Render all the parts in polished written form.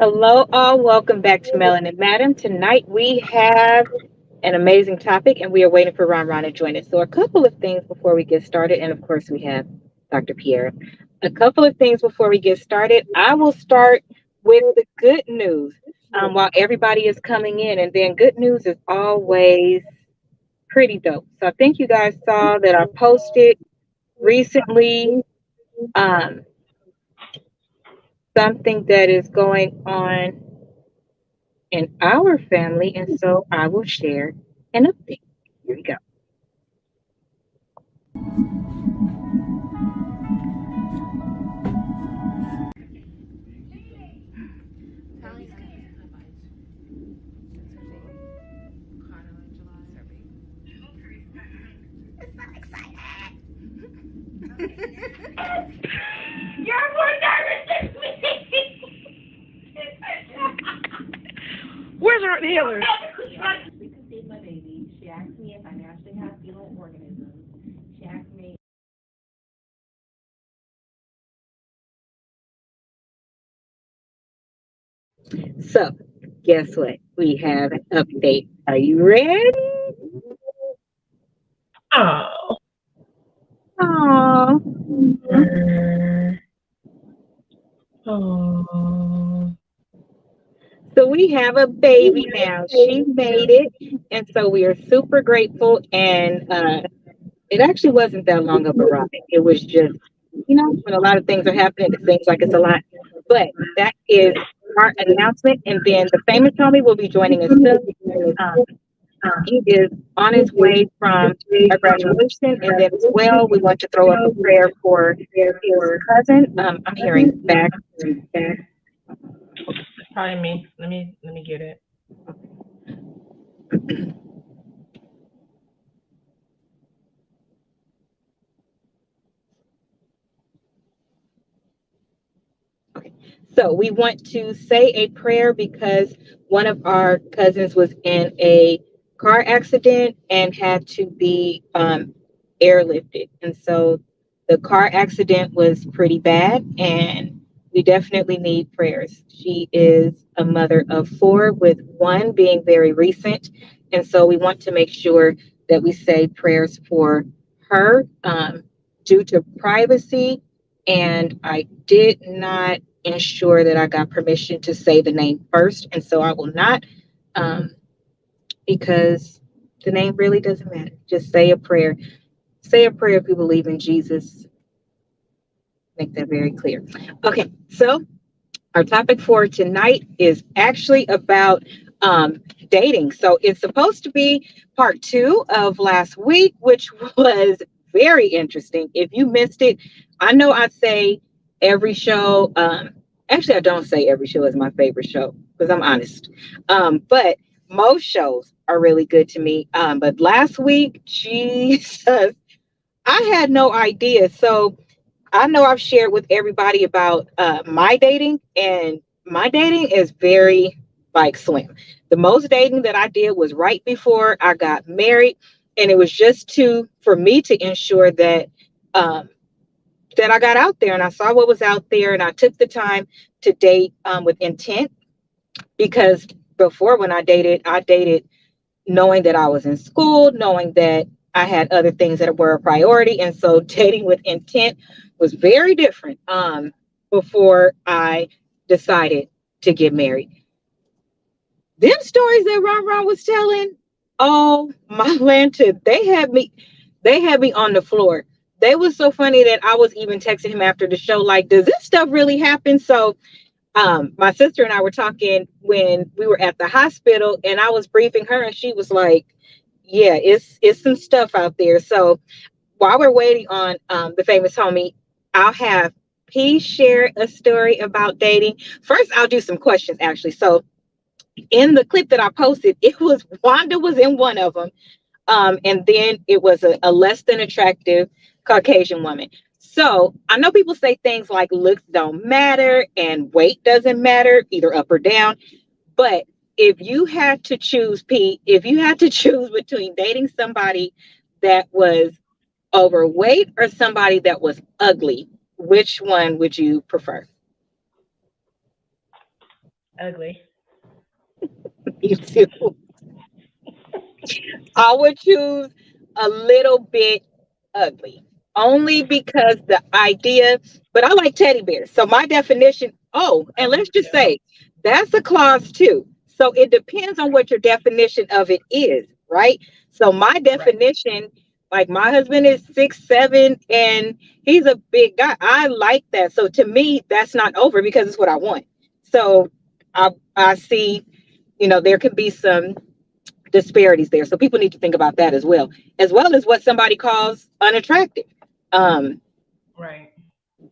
Hello, all. Welcome back to Melanin Madam. Tonight we have an amazing topic, and we are waiting for Ron to join us. So, a couple of things before we get started, and of course, we have Dr. Pierre. A couple of things before we get started. I will start with the good news while everybody is coming in, and then good news is always pretty dope. So, I think you guys saw that I posted recently um, something that is going on in our family, and so I will share an update. Here we go. You're more nervous than me. Where's our inhaler? We conceived my baby. She asked me if I naturally have fetal organisms. She asked me. So, guess what? We have an update. Are you ready? Oh. Aww. Oh. So we have a baby now. She made it, and so we are super grateful. And it actually wasn't that long of a ride. It was just, when a lot of things are happening, it seems like it's a lot. But that is our announcement, and then the famous homie will be joining us soon. He is on his way from a graduation, and then as well, we want to throw up a prayer for his cousin. I'm hearing back. Probably me. Let me get it. So we want to say a prayer because one of our cousins was in a car accident and had to be airlifted. And so the car accident was pretty bad, and we definitely need prayers. She is a mother of four, with one being very recent. And so we want to make sure that we say prayers for her due to privacy. And I did not ensure that I got permission to say the name first. And so I will not, because the name really doesn't matter. Just say a prayer. Say a prayer if you believe in Jesus. Make that very clear. Okay, so our topic for tonight is actually about dating. So it's supposed to be part 2 of last week, which was very interesting. If you missed it, I know I say every show. Actually, I don't say every show is my favorite show because I'm honest. But most shows are really good to me. But last week, Jesus, I had no idea. So I know I've shared with everybody about my dating, and my dating is very slim. The most dating that I did was right before I got married, and it was just for me to ensure that that I got out there and I saw what was out there, and I took the time to date with intent, because before, when I dated knowing that I was in school, knowing that I had other things that were a priority. And so dating with intent was very different before I decided to get married. Them stories that Ron was telling, oh my Lanta, they had me on the floor. They was so funny that I was even texting him after the show, like, does this stuff really happen? So my sister and I were talking when we were at the hospital, and I was briefing her, and she was like, yeah, it's some stuff out there. So while we're waiting on the famous homie, I'll have P share a story about dating. First, I'll do some questions, actually. So in the clip that I posted, it was Wanda was in one of them. And then it was a less than attractive Caucasian woman. So I know people say things like looks don't matter and weight doesn't matter, either up or down. But if you had to choose, Pete, if you had to choose between dating somebody that was overweight or somebody that was ugly, which one would you prefer? Ugly. Me too. I would choose a little bit ugly, only because the idea, but I like teddy bears. So my definition, oh, and let's just say that's a clause too. So it depends on what your definition of it is, right? So my definition, like my husband is 6'7" and he's a big guy. I like that. So to me, that's not over because it's what I want. So I see, there could be some disparities there. So people need to think about that as well as what somebody calls unattractive. Um, Right.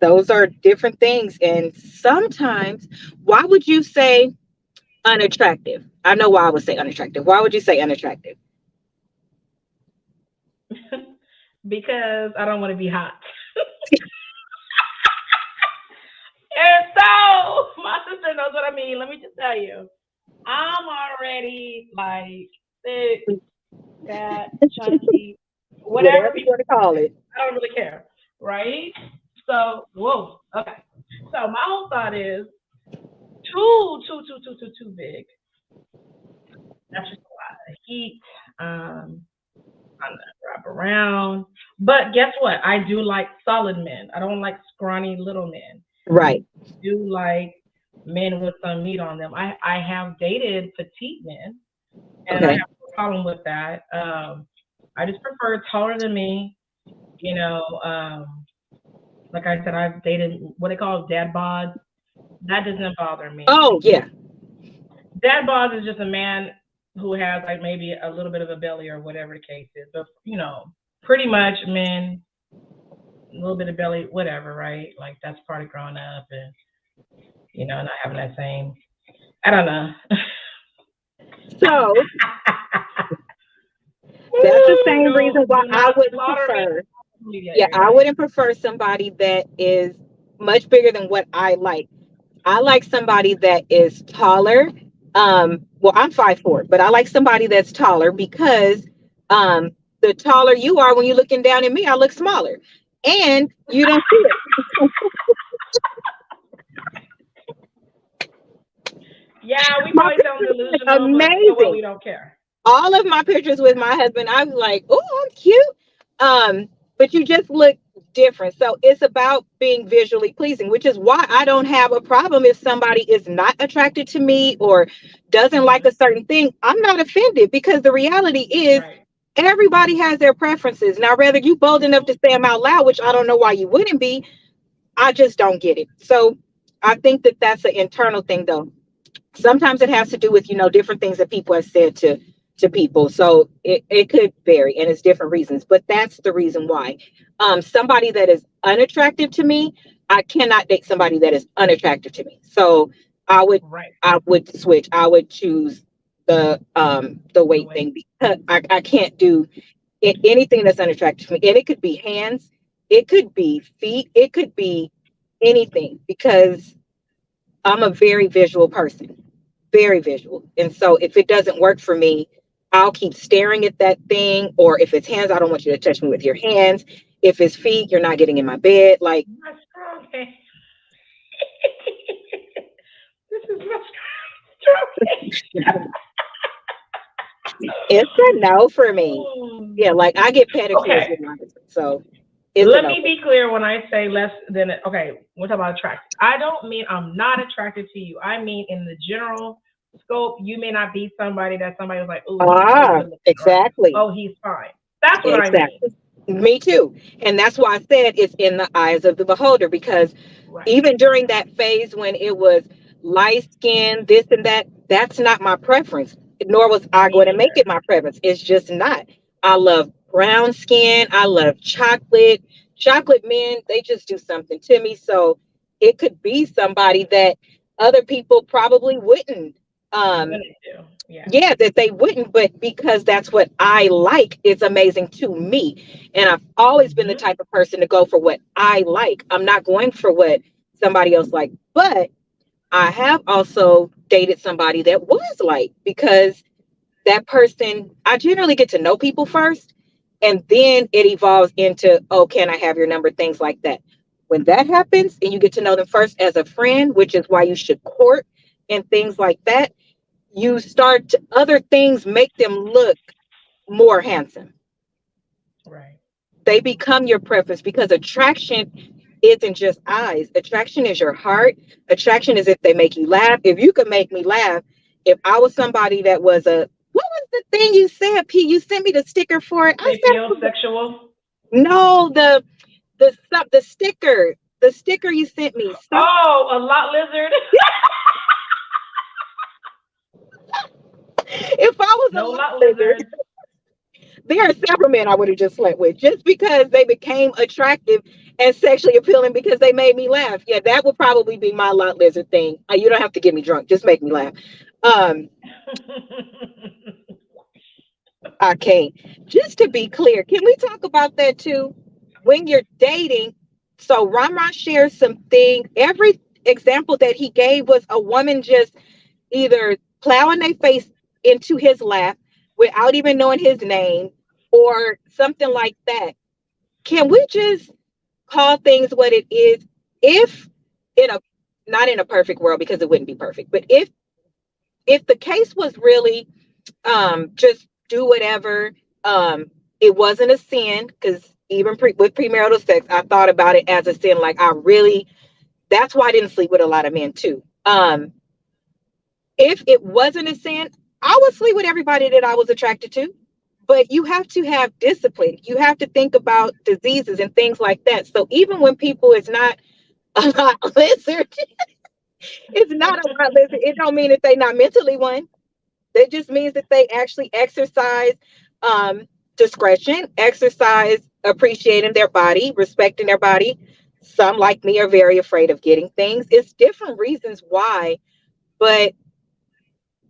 those are different things. And sometimes, why would you say unattractive? I know why I would say unattractive. Why would you say unattractive? Because I don't want to be hot. And so my sister knows what I mean. Let me just tell you, I'm already like thick, fat, chunky, whatever you want to call it. I don't really care, right? So, whoa, okay. So my whole thought is too big. That's just a lot of heat. I'm not wrap around. But guess what? I do like solid men. I don't like scrawny little men. Right. I do like men with some meat on them. I have dated petite men, and I Okay. have no problem with that. I just prefer taller than me. You know, like I said, I've dated what they call dad bods. That doesn't bother me. Oh, yeah. Dad bods is just a man who has like maybe a little bit of a belly or whatever the case is. But pretty much men, a little bit of belly, whatever, right? Like that's part of growing up and not having that same. I don't know. So that's the same reason why I wouldn't prefer. Yeah, I wouldn't prefer somebody that is much bigger than what I like. I like somebody that is taller. Well, I'm 5'4", but I like somebody that's taller because the taller you are, when you're looking down at me, I look smaller, and you don't see it. Yeah, we probably sound delusional, amazing. But we don't care. All of my pictures with my husband, I was like, "Oh, I'm cute," but you just look different. So it's about being visually pleasing, which is why I don't have a problem if somebody is not attracted to me or doesn't like a certain thing. I'm not offended because the reality is everybody has their preferences. Now, whether you bold enough to say them out loud, which I don't know why you wouldn't be, I just don't get it. So I think that that's an internal thing, though. Sometimes it has to do with, different things that people have said to people. So it could vary and it's different reasons, but that's the reason why. Somebody that is unattractive to me, I cannot date somebody that is unattractive to me. So I would switch. I would choose the weight thing because I can't do anything that's unattractive to me. And it could be hands, it could be feet, it could be anything because I'm a very visual person, very visual. And so if it doesn't work for me, I'll keep staring at that thing. Or if it's hands, I don't want you to touch me with your hands. If it's feet, you're not getting in my bed. Like, okay. This is what's it's a no for me. Yeah, like I get pedicures with my husband. So let me be clear when I say less than okay, we're talking about attractive. I don't mean I'm not attracted to you. I mean in the general scope, you may not be somebody that somebody was like, oh, exactly. Oh, he's fine. That's what I mean. Me too. And that's why I said it's in the eyes of the beholder, because even during that phase when it was light skin, this and that, that's not my preference. Nor was I going to make it my preference. It's just not. I love brown skin. I love chocolate. Chocolate men, they just do something to me. So it could be somebody that other people probably wouldn't. That they wouldn't, but because that's what I like, it's amazing to me. And I've always been the type of person to go for what I like. I'm not going for what somebody else like. But I have also dated somebody that was like, because that person, I generally get to know people first, and then it evolves into, oh, can I have your number? Things like that. When that happens and you get to know them first as a friend, which is why you should court and things like that, you start to, other things make them look more handsome. Right. They become your preference because attraction isn't just eyes. Attraction is your heart. Attraction is if they make you laugh. If you could make me laugh, if I was somebody that was a, what was the thing you said, P? You sent me the sticker for it. I said, Sapiosexual? no, the sticker you sent me. Oh, a lot lizard. If I was No a lot lot lizard, lizard. there are several men I would have just slept with just because they became attractive and sexually appealing because they made me laugh. Yeah, that would probably be my lot lizard thing. You don't have to get me drunk, just make me laugh. I can't. Just to be clear, can we talk about that too? When you're dating, so Ron shares some things. Every example that he gave was a woman just either plowing their face into his lap without even knowing his name or something like that. Can we just call things what it is? If in a, not in a perfect world because it wouldn't be perfect, but if the case was really just do whatever, it wasn't a sin, because even with premarital sex, I thought about it as a sin. Like that's why I didn't sleep with a lot of men too. If it wasn't a sin, I would sleep with everybody that I was attracted to. But you have to have discipline. You have to think about diseases and things like that. So even when people is not a lot lizard, it's not a lot lizard. It don't mean that they not mentally one. That just means that they actually exercise discretion, exercise appreciating their body, respecting their body. Some, like me, are very afraid of getting things. It's different reasons why, but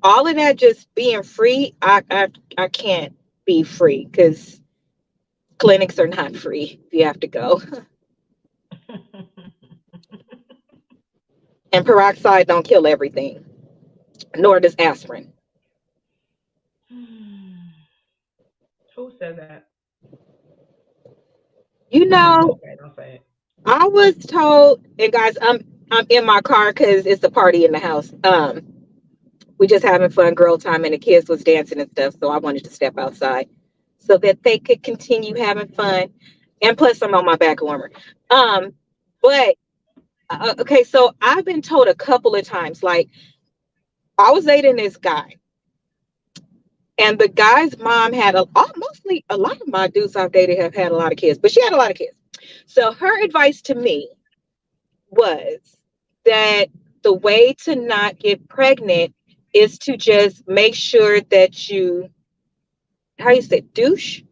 all of that just being free, I can't be free because clinics are not free. You have to go. And peroxide don't kill everything, nor does aspirin. Who said that? You know, Okay, don't say it. I was told, and guys, I'm in my car because it's a party in the house. We just having fun, girl time, and the kids was dancing and stuff. So I wanted to step outside so that they could continue having fun. And plus, I'm on my back warmer. But okay, so I've been told a couple of times, like I was dating this guy, and the guy's mom had mostly a lot of my dudes I've dated have had a lot of kids, but she had a lot of kids. So her advice to me was that the way to not get pregnant is to just make sure that you, how you say, douche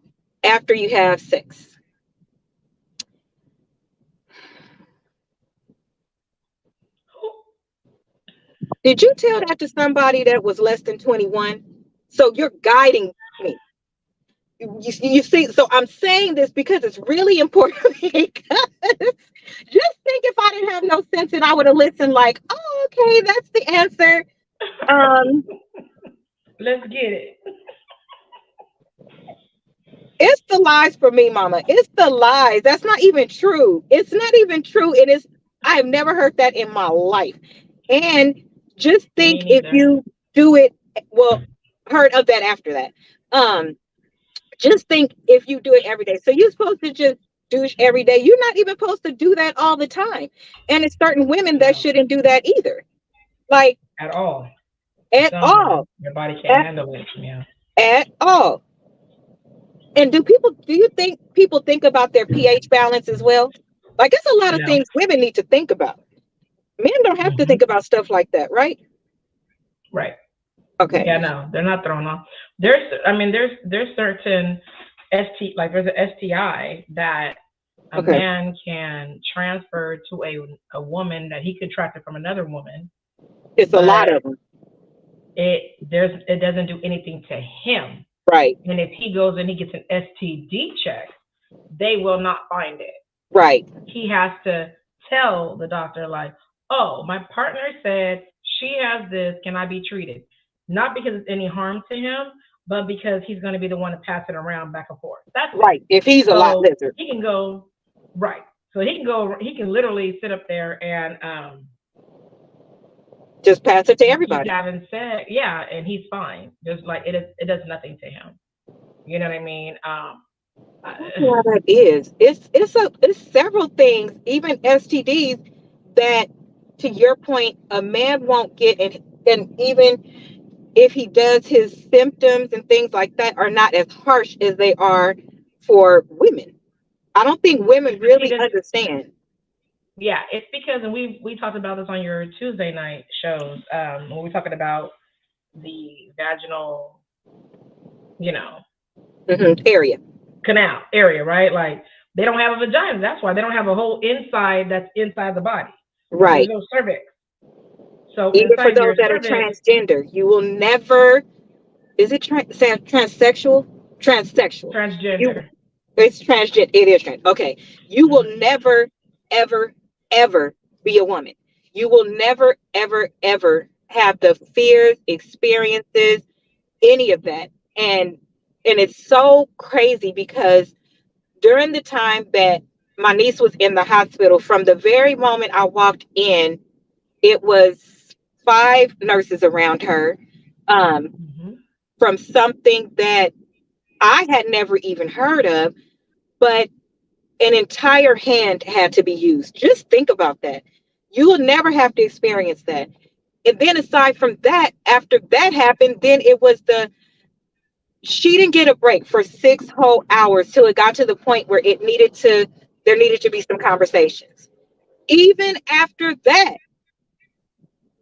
after you have sex. Did you tell that to somebody that was less than 21? So you're guiding me. You see, so I'm saying this because it's really important. Because just think if I didn't have no sense and I would have listened like, oh, okay, that's the answer. Let's get it. It's the lies for me, mama. It's the lies. That's not even true. It's not even true. I have never heard that in my life. And just think if you do it, well, heard of that after that. Just think if you do it every day. So you're supposed to just douche every day. You're not even supposed to do that all the time. And it's certain women that shouldn't do that either. Like at all. At all. Your body can't handle it. Yeah. At all. And do you think people think about their pH balance as well? Like it's a lot of things women need to think about. Men don't have to think about stuff like that, right? Right. Okay. Yeah, no, they're not thrown off. There's certain like there's an STI that a man can transfer to a woman that he contracted from another woman. It's a lot of them. It doesn't do anything to him. Right. And if he goes and he gets an STD check, they will not find it. Right. He has to tell the doctor, like, oh, my partner said she has this, can I be treated? Not because it's any harm to him, but because he's going to be the one to pass it around back and forth. That's right. If he's a lot lizard. He can go, right. So he can literally sit up there and Just pass it to He's everybody. having sex, yeah, and he's fine. Just like it does nothing to him. You know what I mean? Why that is. It's several things, even STDs, that to your point, a man won't get, and even if he does, his symptoms and things like that are not as harsh as they are for women. I don't think women really understand. Yeah, it's because, and we talked about this on your Tuesday night shows, when we were talking about the vaginal, you know, Area. canal area, right? Like they don't have a vagina. That's why they don't have a whole inside that's inside the body. Right. There's no cervix. So Even for inside those your that are cervix, transgender, you will never, is it transsexual? Transsexual. transgender. It's transgender. It is trans. Okay. You will never, ever, ever be a woman. You will never, ever, ever have the fears, experiences, any of that. And it's so crazy because during the time that my niece was in the hospital, from the very moment I walked in, it was 5 nurses around her, from something that I had never even heard of, but an entire hand had to be used. Just think about that. You will never have to experience that. And then aside from that, after that happened, then it was she didn't get a break for 6 whole hours till it got to the point where there needed to be some conversations. Even after that,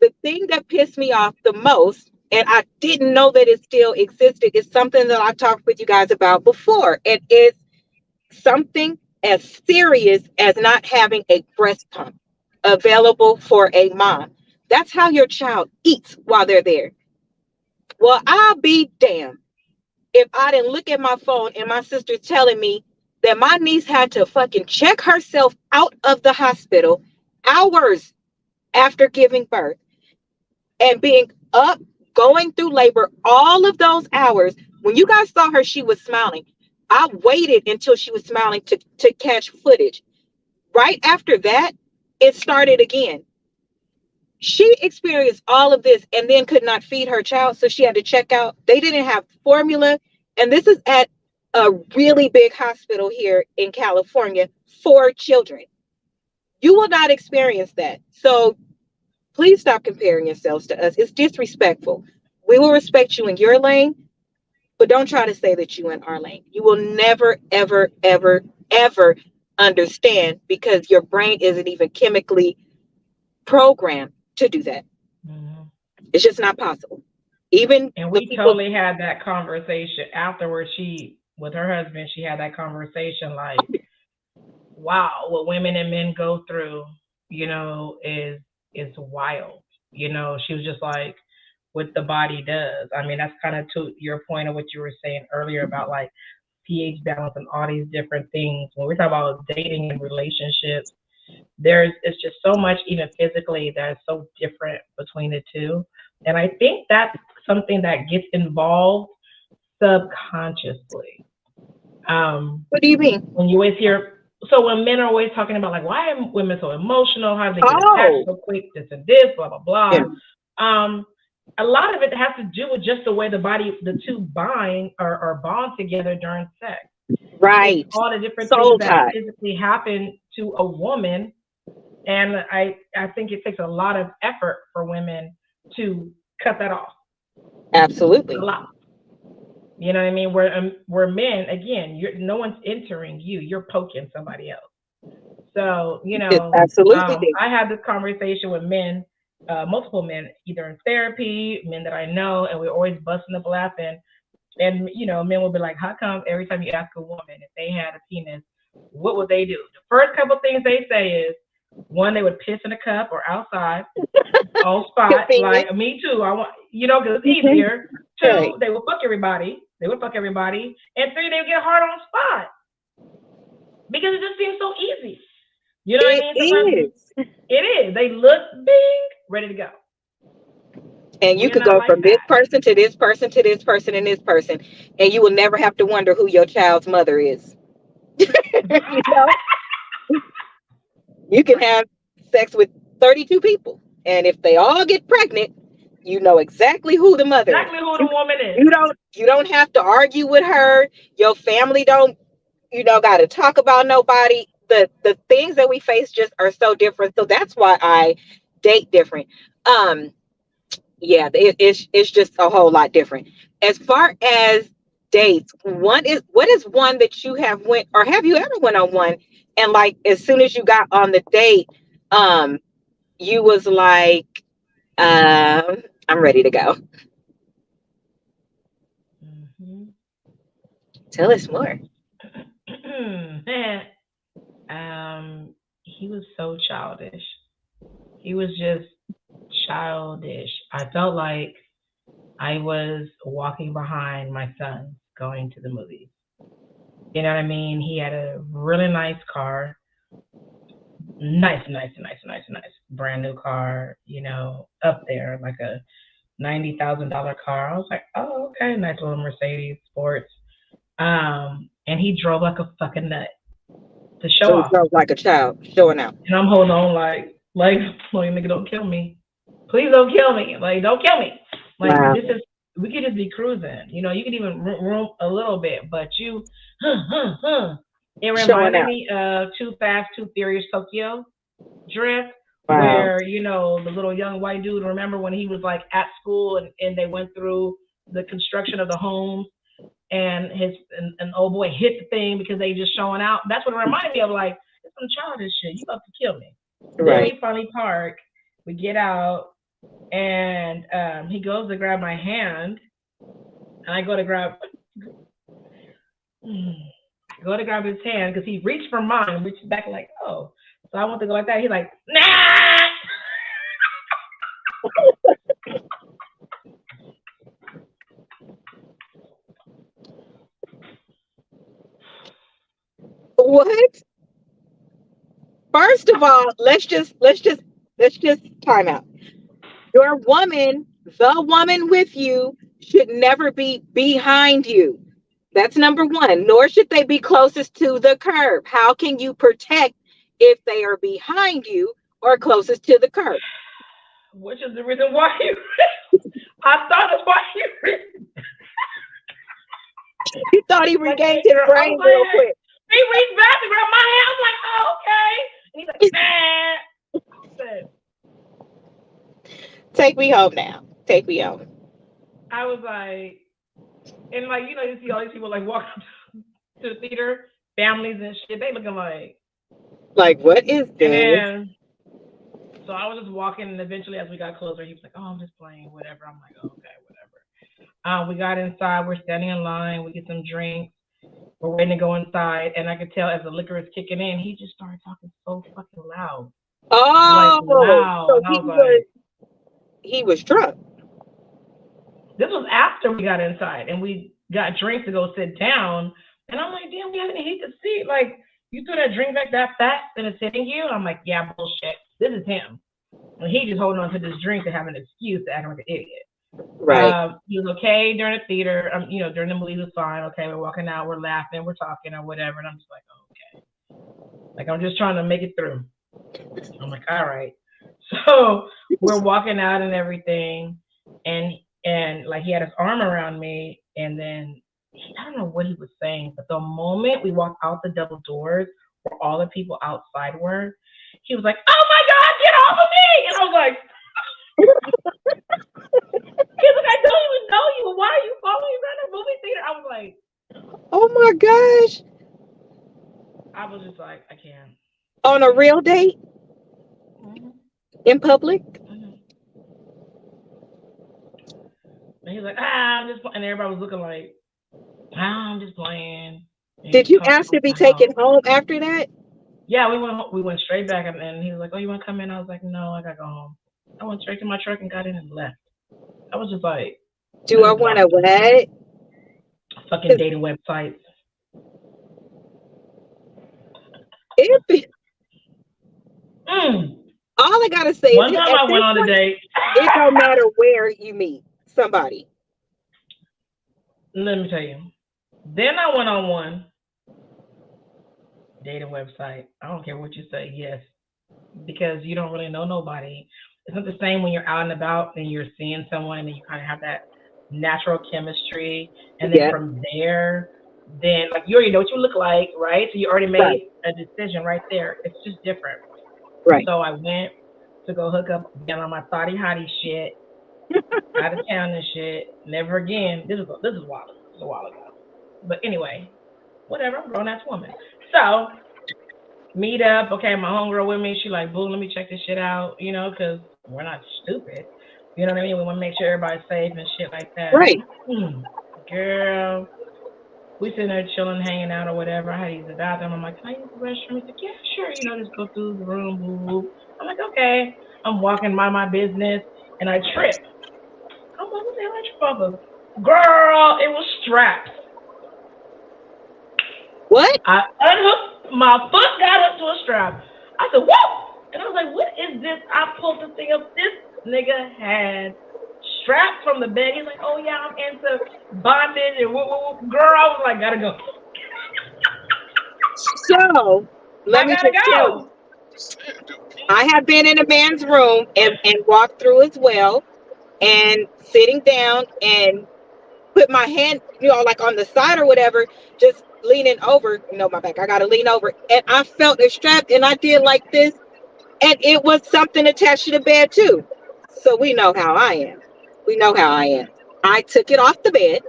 the thing that pissed me off the most, and I didn't know that it still existed, is something that I talked with you guys about before. It is something as serious as not having a breast pump available for a mom. That's how your child eats while they're there. Well, I'll be damned if I didn't look at my phone and my sister's telling me that my niece had to fucking check herself out of the hospital hours after giving birth and being up, going through labor, all of those hours. When you guys saw her, she was smiling. I waited until she was smiling to catch footage. Right after that, it started again. She experienced all of this and then could not feed her child, so she had to check out. They didn't have formula, and this is at a really big hospital here in California for children. You will not experience that. So please stop comparing yourselves to us. It's disrespectful. We will respect you in your lane, but don't try to say that you in our lane. You will never, ever, ever, ever understand because your brain isn't even chemically programmed to do that. It's just not possible. And we totally had that conversation afterwards. With her husband, she had that conversation like, wow, what women and men go through, is wild. She was just like, what the body does. I mean, that's kind of to your point of what you were saying earlier about like pH balance and all these different things. When we talk about dating and relationships, it's just so much, even physically, that's so different between the two. And I think that's something that gets involved subconsciously. What do you mean? When you always hear, so when men are always talking about like, why are women so emotional? How do they get attached so quick? This and this, blah blah blah. Yeah. A lot of it has to do with just the way the two bind or bond together during sex. Right. It's all the different things that physically happen to a woman. And I think it takes a lot of effort for women to cut that off. Absolutely. A lot. You know what I mean? Where men, again, no one's entering you. You're poking somebody else. So, absolutely. I had this conversation with men, multiple men, either in therapy, men that I know, and we're always busting up laughing. And, men will be like, how come every time you ask a woman if they had a penis, what would they do? The first couple of things they say is, one, they would piss in a cup or outside on spot. Like, me too. I want, because it's easier. Two, they would fuck everybody. And three, they would get hard on spot. Because it just seems so easy. You know what I mean? It is. They look big, ready to go. And you could go from this person to this person to this person and this person, and you will never have to wonder who your child's mother is. You can have sex with 32 people, And if they all get pregnant, you know exactly who the mother is. Exactly who the woman is. You don't have to argue with her. Your family don't, got to talk about nobody. The things that we face just are so different. So that's why I date different. Yeah, it's just a whole lot different. As far as dates, what is one that you have went, or have you ever went on one, and like as soon as you got on the date, you was like, I'm ready to go. Mm-hmm. Tell us more. He was so childish. He was just childish. I felt like I was walking behind my son going to the movies. You know what I mean? He had a really nice car. Nice. Brand new car, up there, like a $90,000 car. I was like, oh, okay, nice little Mercedes sports. And he drove like a fucking nut to show off. He drove like a child, showing out. And I'm holding on like, nigga, don't kill me. Please don't kill me. Like, don't kill me. Like, wow. We could just be cruising. You could even room a little bit, but you, It reminded me of Too Fast, Too Furious Tokyo Drift, wow. where, the little young white dude, remember when he was like at school and they went through the construction of the homes and an old boy hit the thing because they just showing out. That's what it reminded me of, like, it's some childish shit. You about to kill me. Right. Then we finally park. We get out, and he goes to grab my hand, and I go to grab his hand because he reached for mine, reached back like, oh. So I want to go like that. He's like, nah. What? First of all, let's just time out. Your woman, the woman with you, should never be behind you. That's number one. Nor should they be closest to the curb. How can you protect if they are behind you or closest to the curb? Which is the reason why I thought that's why he thought he regained his brain real quick. He reached back to grab my hand. I'm like, oh, okay. And he's like, nah. Take me home now. Take me home. I was like, and like, you see all these people like walk up to the theater, families and shit. They looking like what is this? And so I was just walking, and eventually, as we got closer, he was like, "Oh, I'm just playing, whatever." I'm like, oh, "Okay, whatever." We got inside. We're standing in line. We get some drinks. We're waiting to go inside, and I could tell as the liquor is kicking in, he just started talking so fucking loud. Oh, loud. So he was drunk. This was after we got inside, and we got drinks to go sit down. And I'm like, damn, we haven't hit the seat. Like, you threw that drink back that fast and it's hitting you? I'm like, yeah, bullshit. This is him. And he just holding on to this drink to have an excuse to act like an idiot. Right. He was okay during the theater. During the movie, he was fine. Okay, we're walking out, we're laughing, we're talking or whatever. And I'm just like, okay. Like, I'm just trying to make it through. I'm like, all right. So we're walking out and everything. And like, he had his arm around me. And then, I don't know what he was saying, but the moment we walked out the double doors where all the people outside were, he was like, oh my God, get off of me! And I was like, he was like, I don't even know you. Why are you following me around the movie theater? I was like, oh my gosh. I was just like, I can't. On a real date? Mm-hmm. In public? Mm-hmm. And he was like, I'm just playing. And everybody was looking like, I'm just playing. And did you ask to be taken home after that? Yeah, we went straight back, and he was like, oh, you want to come in? I was like, no, I got to go home. I went straight to my truck and got in and left. I was just like, do I want to what? Fucking dating websites. All I gotta say one time I went on a date. It don't matter where you meet somebody. Let me tell you. Then I went on one dating website. I don't care what you say, yes, because you don't really know nobody. it's not the same when you're out and about and you're seeing someone and you kind of have that natural chemistry, and then Yeah. from there, then like you already know what you look like, right? So you already Right. made a decision right there. It's just different. Right. So I went to go hook up again on my thotty hottie shit, out of town and shit. Never again. This is a while ago. But anyway, whatever. I'm a grown ass woman. So meet up. Okay, my homegirl with me. She like, boo, let me check this shit out. You know, because we're not stupid. You know what I mean? We want to make sure everybody's safe and shit like that. Right. Girl, we sitting there chilling, hanging out or whatever. I had to use the bathroom. I'm like, can I use the restroom? He's like, yeah, sure. You know, just go through the room. Boo, boo. I'm like, okay. I'm walking by my business and I trip. I'm like, what the hell I trip off of? Girl, it was straps. What? I unhooked, my foot got up to a strap. I said, whoa! And I was like, what is this? I pulled the thing up. This nigga had straps from the bed. He's like, oh yeah, I'm into bondage and whoop, whoop, whoop. Girl, I was like, gotta go. So let me just tell you, I have been in a man's room and walked through as well, and sitting down and put my hand, you know, like on the side or whatever, just leaning over, you know, my back. I got to lean over, and I felt it strapped, and I did like this, and it was something attached to the bed too. So we know how I am. We know how I am. I took it off the bed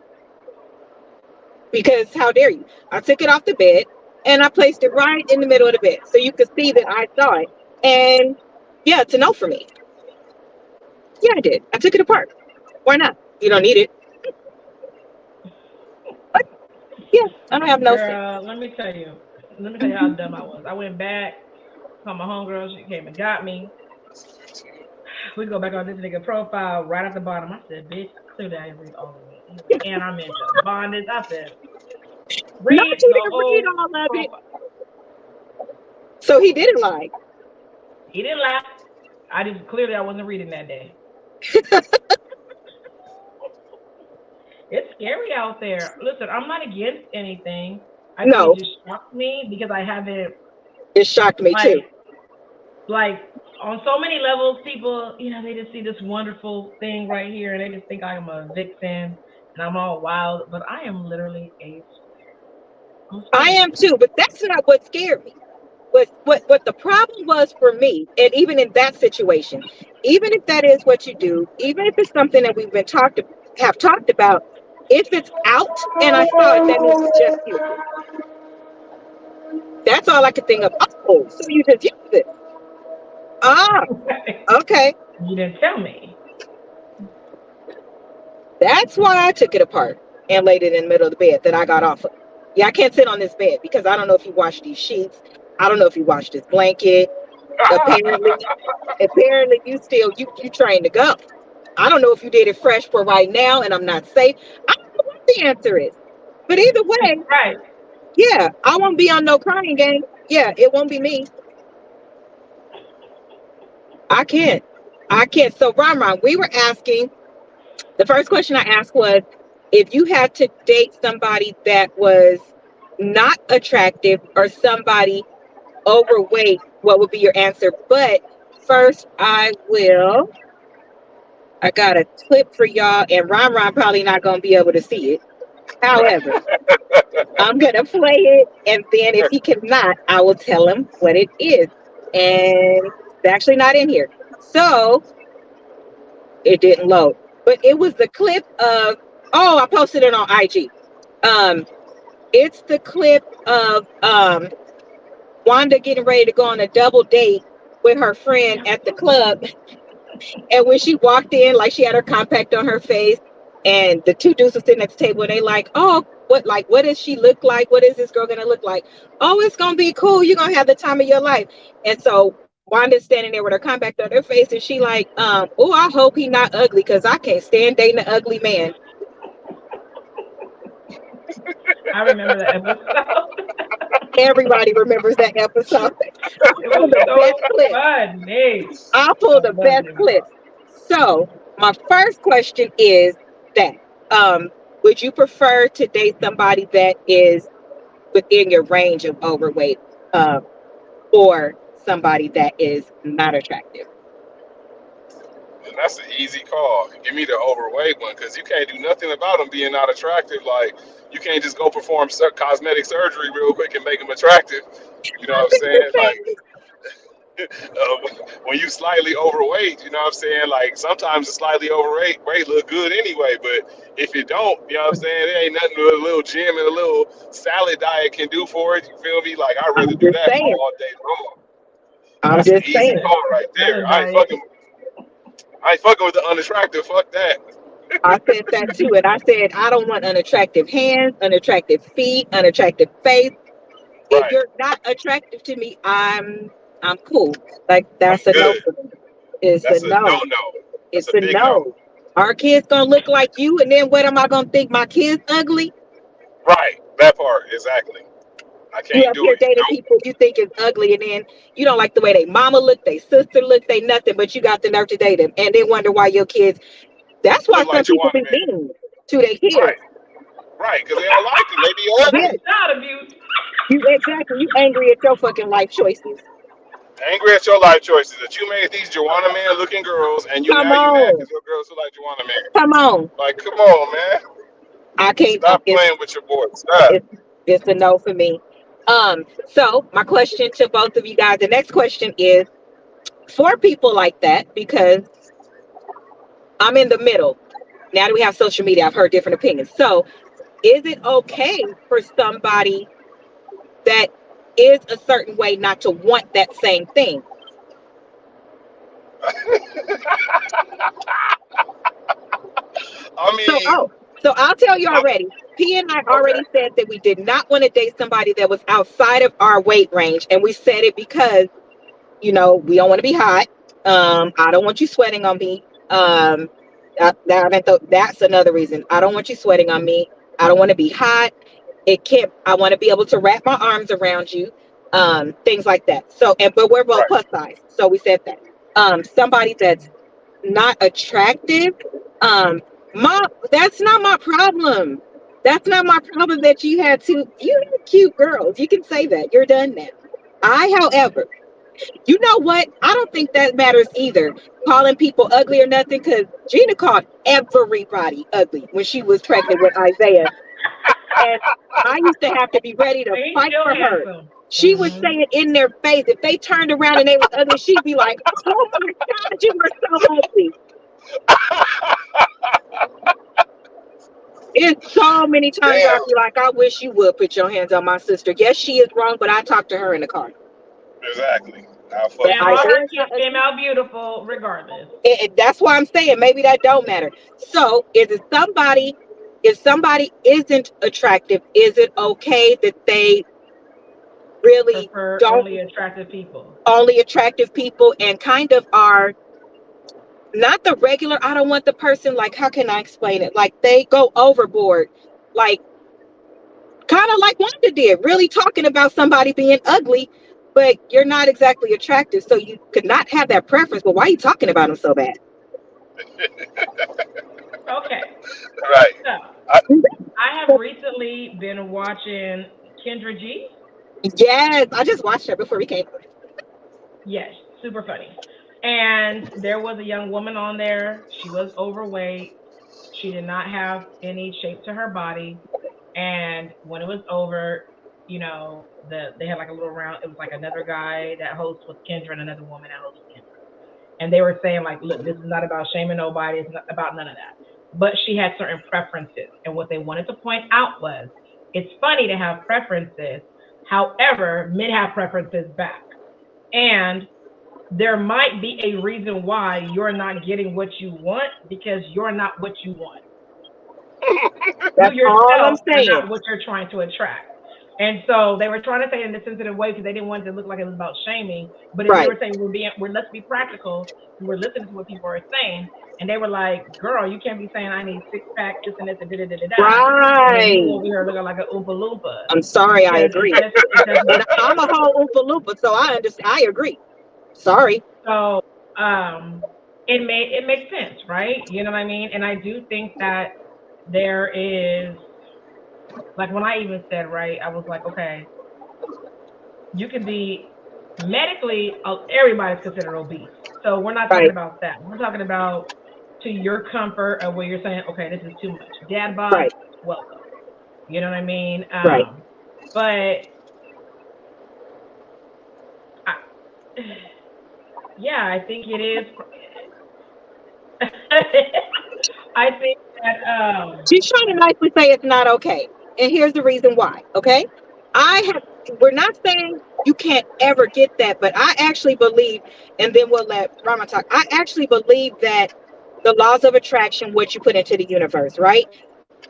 because how dare you? I took it off the bed and I placed it right in the middle of the bed so you could see that I saw it. And yeah, it's a no for me. Yeah, I did. I took it apart. Why not? You don't need it. But yeah, I don't have no sense. Girl, let me tell you how dumb I was. I went back, saw my homegirl, she came and got me. We go back on this nigga profile right at the bottom. I said, bitch, clearly I didn't read all of it. He's like, and I'm into bondage. I said, read No, you the didn't whole read all of it. profile. So he didn't lie. He didn't lie. I just clearly I wasn't reading that day. It's scary out there. Listen, I'm not against anything. I think No, it just shocked me because I haven't it shocked me too. like on so many levels, people, you know, they just see this wonderful thing right here and they just think I'm a vixen and I'm all wild, but I am literally a I am too, but that's not what scared me. What the problem was for me, and even in that situation, even if that is what you do, even if it's something that we've been have talked about, if it's out and I saw it, that means you just used it. That's all I could think of. Oh, so you just used it. Ah, okay. You didn't tell me. That's why I took it apart and laid it in the middle of the bed that I got off of. Yeah, I can't sit on this bed because I don't know if you washed these sheets. I don't know if you washed this blanket. Apparently you trained to go. I don't know if you did it fresh for right now and I'm not safe. I don't know what the answer is. But either way, Right. yeah, I won't be on no crying game. Yeah, it won't be me. I can't. So Ron, we were asking, the first question I asked was, if you had to date somebody that was not attractive or somebody overweight, what would be your answer? But first, I got a clip for y'all, and Ron probably not going to be able to see it. However, I'm going to play it, and then if he cannot, I will tell him what it is. And it's actually not in here. So it didn't load. But it was the clip of, I posted it on IG. It's the clip of Wanda getting ready to go on a double date with her friend at the club. And when she walked in, like she had her compact on her face, and the two dudes were sitting at the table, and they like, oh, what does she look like? What is this girl gonna look like? Oh, it's gonna be cool. You're gonna have the time of your life. And so Wanda's standing there with her compact on her face, and she like, oh, I hope he not ugly, because I can't stand dating an ugly man. I remember that episode. Everybody remembers that episode. It was so funny. I'll pull the best clip. So my first question is that would you prefer to date somebody that is within your range of overweight, or somebody that is not attractive? And that's an easy call. Give me the overweight one, because you can't do nothing about them being not attractive. Like, you can't just go perform cosmetic surgery real quick and make them attractive. You know what I'm saying? Like, when you slightly overweight, you know what I'm saying? Like, sometimes a slightly overweight look good anyway, but if you don't, you know what I'm saying? There ain't nothing a little gym and a little salad diet can do for it. You feel me? Like, I'd rather I'm do just that saying. all day long. I'm That's an just easy saying. call right there. I ain't fucking with the unattractive. Fuck that. I said that too, and I said I don't want unattractive hands, unattractive feet, unattractive face. If Right. you're not attractive to me, I'm cool. Like I'm that's a no good. for me. It's a That's a no. no. That's It's a a big no. no. Our kids gonna look like you, and then what am I gonna think? My kids ugly? Right. That part. Exactly. I You can't up do here it. dating Nope. people you think is ugly, and then you don't like the way they mama look, they sister look, they nothing, but you got the nerve to date them, and then wonder why your kids. That's why Look like some people Juwan be Man. mean to their kids. Right. Right. Because they don't like them. They be Yeah, ugly. Child abuse. you exactly. You angry at your fucking life choices. Angry at your life choices that you made these Juwan Man looking girls, and Come you mad on, because your girls look like Juwan Man. come on. Like, come on, man. I can't. Stop playing with your boy. Stop. It's a no for me. So my question to both of you guys, the next question is for people like that, because I'm in the middle. Now that we have social media, I've heard different opinions. So is it okay for somebody that is a certain way not to want that same thing? I So, mean, so I'll tell you I'm, already. P and I okay. already said that we did not want to date somebody that was outside of our weight range. And we said it because, we don't want to be hot. I don't want you sweating on me. That's another reason. I don't want you sweating on me. I don't want to be hot. I want to be able to wrap my arms around you. Things like that. So, but we're both Right. plus size. So we said that. Somebody that's not attractive. Um, that's not my problem. That's not my problem that you had you have cute girls. You can say that. You're done now. However, you know what? I don't think that matters either. Calling people ugly or nothing, because Gina called everybody ugly when she was pregnant with Isaiah. And I used to have to be ready to He's fight still for her. handsome. She would say it in their face. If they turned around and they was ugly, she'd be like, "Oh my God, you are so ugly." It's so many times I'd Damn. be like, "I wish you would put your hands on my sister." Yes, she is wrong, but I talked to her in the car. Exactly. I'll But fucking And all know. her Isaiah's kids not ugly. came out beautiful regardless. That's why I'm saying maybe that don't matter. So if somebody isn't attractive, is it okay that they really Prefer don't only attractive people. only attractive people and kind of are not the regular? I don't want the person, like, how can I explain it? Like they go overboard, like kind of like Wanda did, really talking about somebody being ugly, but you're not exactly attractive. So you could not have that preference, but why are you talking about them so bad? Okay. Right. So I, I have recently been watching Kendra G. Yes, I just watched her before we came. Yes, super funny. And there was a young woman on there. She was overweight. She did not have any shape to her body. And when it was over, they had like a little round. It was like another guy that hosts with Kendra and another woman that hosts with Kendra. And they were saying like, look, this is not about shaming nobody. It's not about none of that. But she had certain preferences. And what they wanted to point out was, it's funny to have preferences. However, men have preferences back. And there might be a reason why you're not getting what you want, because you're not what you want. That's You all I'm yourself are saying. not what you're trying to attract. And so they were trying to say it in a sensitive way because they didn't want it to look like it was about shaming. But if they Right. were saying let's be practical, we're listening to what people are saying, and they were like, "Girl, you can't be saying I need six pack, this and this, and da da da da da, and then you Right. over here looking like an oompa loompa," I'm sorry, I because agree. it does And not I'm a fit. whole Oompa Loompa, so I understand. I agree. Sorry. So it makes sense, right? You know what I mean? And I do think that there is, like, when I even said, right, I was like, okay, you can be medically, everybody's considered obese. So we're not talking about that. We're talking about to your comfort of where you're saying, okay, this is too much. Dad bod, Right. welcome. You know what I mean? Right. But I, yeah, I think it is. I think that She's trying to nicely say it's not okay. And here's the reason why. Okay. We're not saying you can't ever get that, but I actually believe, and then we'll let Rama talk. I actually believe that the laws of attraction, what you put into the universe, right?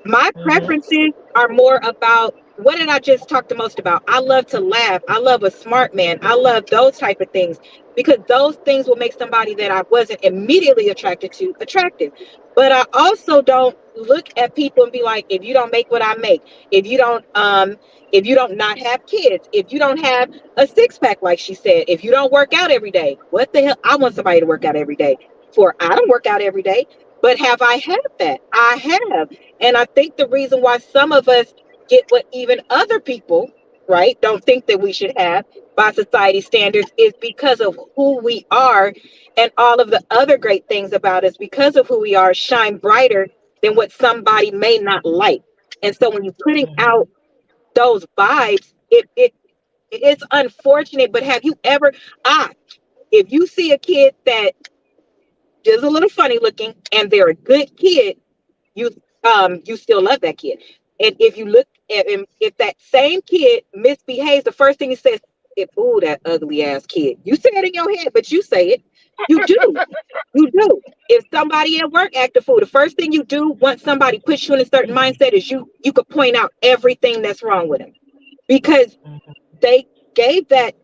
My preferences are more about, what did I just talk the most about? I love to laugh. I love a smart man. I love those type of things, because those things will make somebody that I wasn't immediately attracted to attractive. But I also don't look at people and be like, if you don't make what I make, if you don't not have kids, if you don't have a six pack, like she said, if you don't work out every day, what the hell? I want somebody to work out every day. For I don't work out every day, but have I had that? I have. And I think the reason why some of us get what even other people, right, don't think that we should have by society standards is because of who we are, and all of the other great things about us because of who we are shine brighter than what somebody may not like. And so when you're putting out those vibes, it's unfortunate. But have you ever, if you see a kid that is a little funny looking and they're a good kid, you you still love that kid. And if you look at him, if that same kid misbehaves, the first thing he says, "If ooh, that ugly ass kid." You say it in your head, but you say it. You do. You do. If somebody at work act a fool, the first thing you do once somebody puts you in a certain mindset is you could point out everything that's wrong with him, because they gave that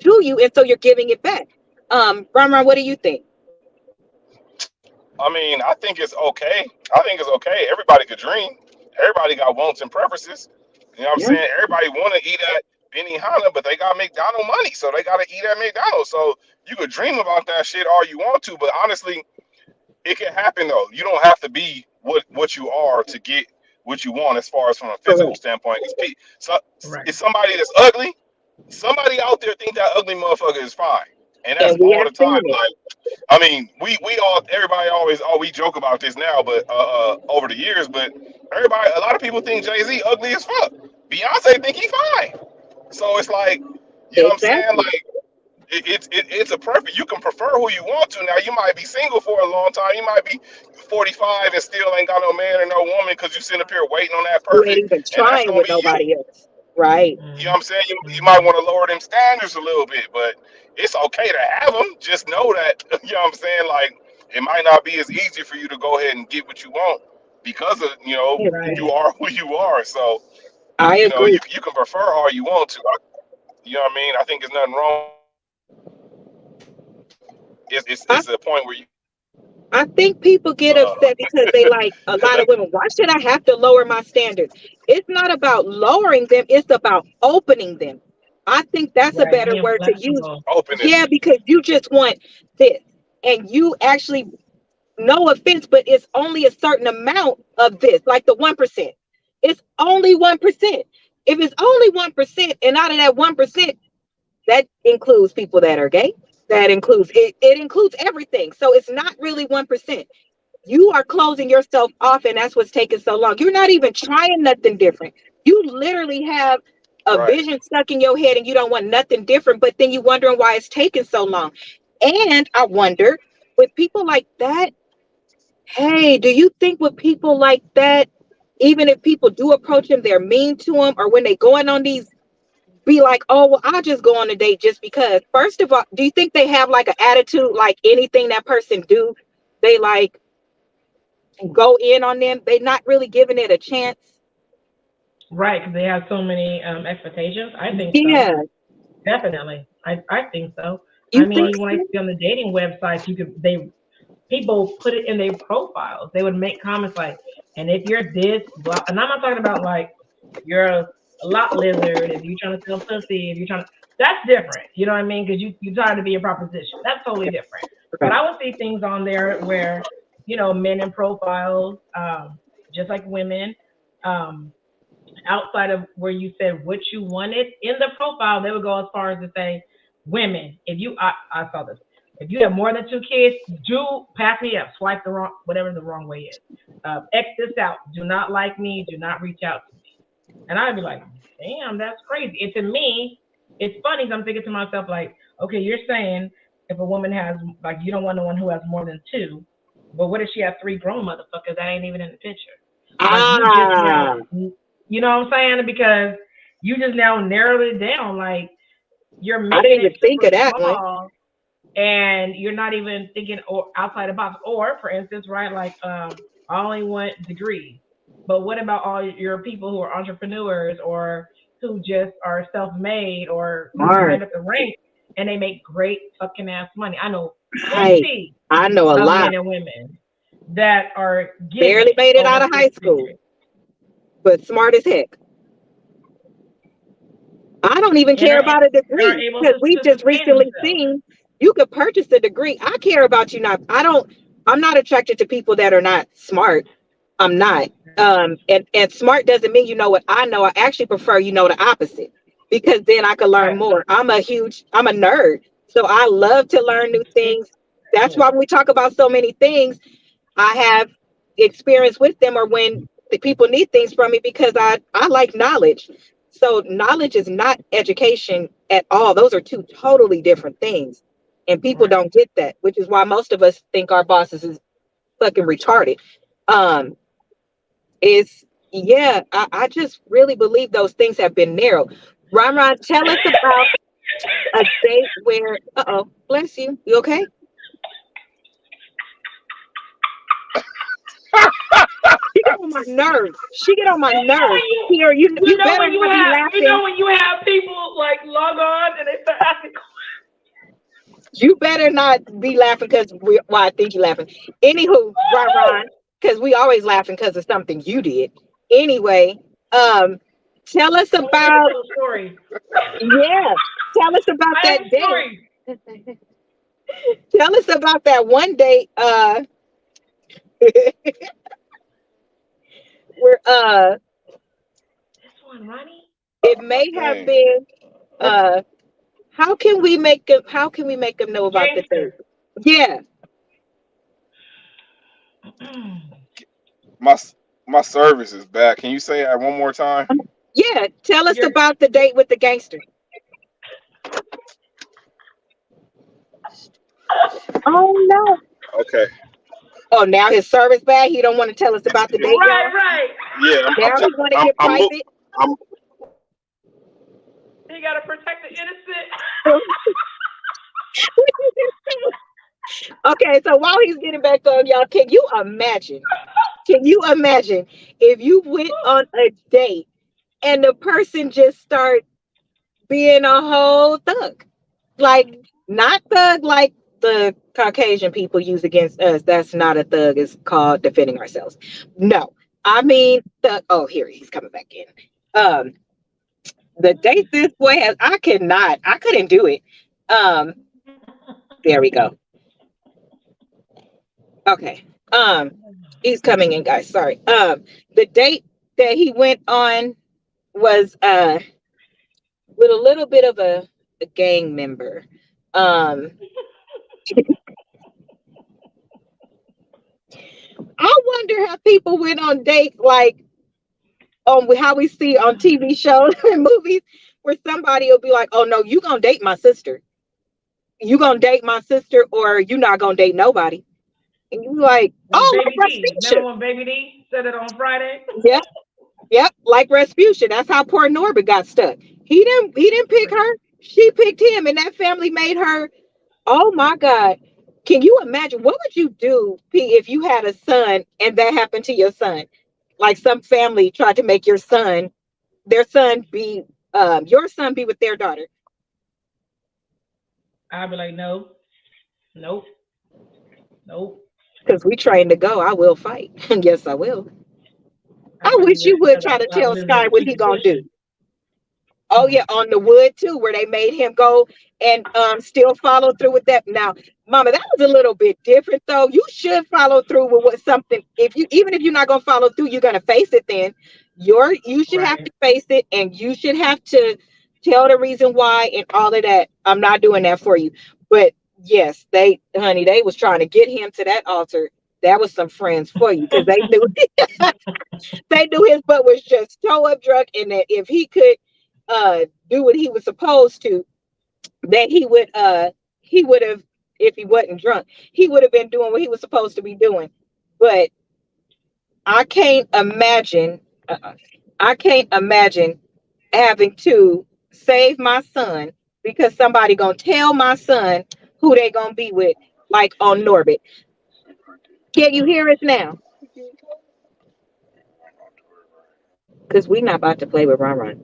to you, and so you're giving it back. Ron, what do you think? I mean, I think it's okay. I think it's okay. Everybody could dream. Everybody got wants and preferences. You know what I'm Yeah. saying? Everybody want to eat at Benihana, but they got McDonald's money, so they got to eat at McDonald's. So you could dream about that shit all you want to, but honestly, it can happen though. You don't have to be what you are to get what you want as far as from a physical Correct. standpoint. So, right. it's somebody that's ugly. Somebody out there think that ugly motherfucker is fine, and that's And we all have the time. seen it. Like, I mean, we all, everybody always, we joke about this now, but over the years, but everybody, a lot of people think Jay-Z ugly as fuck. Beyonce think he fine. So it's like, you know what I'm saying? Exactly. Like, it's a perfect. You can prefer who you want to. Now you might be single for a long time. You might be 45 and still ain't got no man or no woman because you sitting up here waiting on that You ain't perfect, even and that's trying gonna with be you. nobody else. Right. You know what I'm saying? You might want to lower them standards a little bit, but it's okay to have them. Just know that, you know what I'm saying? Like, it might not be as easy for you to go ahead and get what you want because of, I Right. agree. you are who you are. So, I agree. you can prefer all you want to. You know what I mean? I think there's nothing wrong. I, It's a point where you, I think people get upset because they like a because lot of women. Why should I have to lower my standards? It's not about lowering them, it's about opening them. I think that's a Right. better Being word to use. flexible. opening. Yeah, because you just want this. And you actually, no offense, but it's only a certain amount of this, like the 1%. It's only 1%. If it's only 1%, and out of that 1%, that includes people that are gay. That includes it includes everything. So it's not really 1%. You are closing yourself off, and that's what's taking so long. You're not even trying nothing different. You literally have a Right. vision stuck in your head and you don't want nothing different, but then you wondering why it's taking so long. And I wonder, with people like that, hey, do you think with people like that, even if people do approach them, they're mean to them, or when they going on these, be like, oh, well, I'll just go on a date just because. First of all, do you think they have like an attitude, like anything that person do, they like go in on them? They not really giving it a chance. Right. Because they have so many expectations. I think so. Yeah, Definitely. I think so. I you mean, think even when I so? see on the dating websites, people put it in their profiles. They would make comments like, and if you're this, blah, and I'm not talking about like you're a lot lizard, if you're trying to sell pussy, if you're trying to, that's different. You know what I mean? Because you tired to be in proposition. That's totally different. But Right. I would see things on there where, men in profiles, just like women, um, outside of where you said what you wanted in the profile, they would go as far as to say, women, if you, I saw this. If you have more than 2 kids, do pass me up, swipe the wrong, whatever the wrong way is. X this out. Do not like me. Do not reach out to me. And I'd be like, damn, that's crazy. And to me, it's funny because I'm thinking to myself, like, okay, you're saying if a woman has, like, you don't want one who has more than 2, but what if she has 3 grown motherfuckers that ain't even in the picture? Like, you just now, you know what I'm saying? Because you just now narrowed it down. Like, you're making I didn't even it think of that small, one. and you're not even thinking or outside the box. Or, for instance, right, like, I only want degrees. But what about all your people who are entrepreneurs or who just are self-made or climbed up the ranks and they make great fucking ass money? I know plenty I know a of lot men and women that are barely made it out of high school, but smart as heck. I don't even care about a degree because we just recently seen you could purchase a degree. I care about you not. I'm not attracted to people that are not smart. I'm not. And smart doesn't mean you know what I know. I actually prefer you know the opposite, because then I can learn more. I'm a nerd. So I love to learn new things. That's why when we talk about so many things, I have experience with them, or when the people need things from me, because I like knowledge. So knowledge is not education at all. Those are 2 totally different things. And people don't get that, which is why most of us think our bosses is fucking retarded. I just really believe those things have been narrowed. Ron, tell us about a date where, bless you. You okay? She get on my nerves. Here, you better not be laughing. You know when you have people like log on and they start asking questions. You better not be laughing because I think you're laughing. Anywho, Ron, because we always laughing because of something you did. Anyway, tell us about story. Yeah, tell us about that date. Tell us about that one date. Where this one, Ronnie. It may have been. How can we make them know about the date? Yeah. My service is back. Can you say that one more time? Yeah. Tell us about the date with the gangster. Oh no. Okay. Oh, now his service bad. He don't want to tell us about the date. Right. Yeah. Now he want to get private. He gotta protect the innocent. Okay, so while he's getting back on, y'all, can you imagine if you went on a date and the person just start being a whole thug? Like, not thug like the Caucasian people use against us. That's not a thug. It's called defending ourselves. No, I mean thug. Oh, here he's coming back in. The date this boy has, I couldn't do it. There we go. Okay. He's coming in, guys. Sorry. The date that he went on was with a little bit of a gang member. I wonder how people went on dates like how we see on TV shows and movies, where somebody will be like, "Oh no, you gonna date my sister. You gonna date my sister, or you not gonna date nobody." And you like, "Oh, Baby like D. Remember when Baby D said it on Friday? Yep, like 𝑹𝒿𝒻𝒖𝒃𝒆. That's how poor Norbert got stuck. He didn't pick her. She picked him, and that family made her. Oh my God. Can you imagine? What would you do, P, if you had a son and that happened to your son? Like some family tried to make their son be your son be with their daughter. I'd be like, nope. Because we trained to go, I will fight. Yes, I will. I wish you would try to tell Sky what he gonna do. Oh yeah, on the wood too, where they made him go and still follow through with that. Now, Mama, that was a little bit different though. You should follow through with what something. Even if you're not gonna follow through, you're gonna face it. Then you should have to face it, and you should have to tell the reason why and all of that. I'm not doing that for you, but Yes, they was trying to get him to that altar. That was some friends for you, because they knew they knew his butt was just so up drunk, and that if he could do what he was supposed to, that he would have, if he wasn't drunk, he would have been doing what he was supposed to be doing. But I can't imagine I can't imagine having to save my son because somebody gonna tell my son who they gonna be with, like on Norbit. Can you hear us now? Because we not about to play with Ron Ron.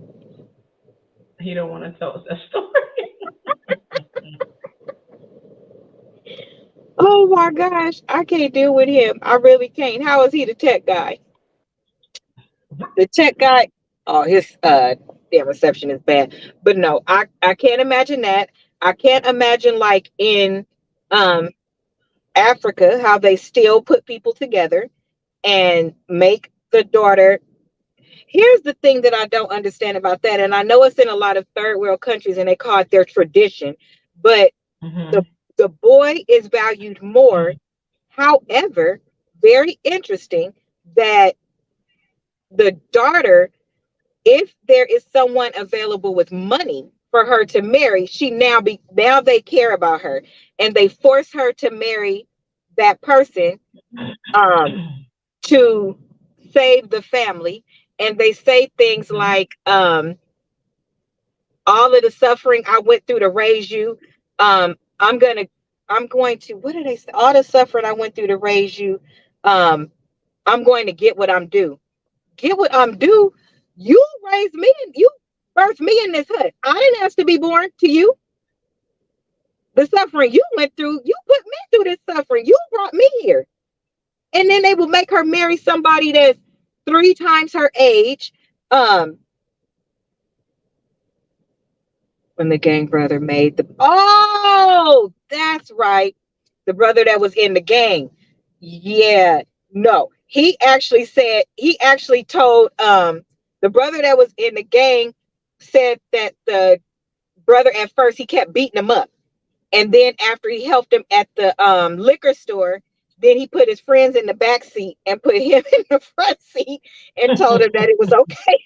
He don't want to tell us that story. Oh my gosh, I can't deal with him. I really can't. How is he the tech guy? The tech guy, oh, his damn reception is bad. But no, I can't imagine that. I can't imagine like in Africa how they still put people together and make the daughter. Here's the thing that I don't understand about that, and I know it's in a lot of third world countries and they call it their tradition, but the boy is valued more. However, very interesting that the daughter, if there is someone available with money for her to marry, now they care about her and they force her to marry that person to save the family. And they say things like, all of the suffering I went through to raise you, I'm going to, what do they say? All the suffering I went through to raise you, I'm going to get what I'm due. Get what I'm due? You raised me and you birthed me in this hood. I didn't ask to be born to you. The suffering you went through, you put me through this suffering. You brought me here. And then they will make her marry somebody that's 3 times her age. When the gang brother made oh, that's right. The brother that was in the gang. Yeah, no. He actually told the brother that was in the gang said that the brother at first he kept beating him up. And then after he helped him at the liquor store, then he put his friends in the back seat and put him in the front seat and told him that it was okay.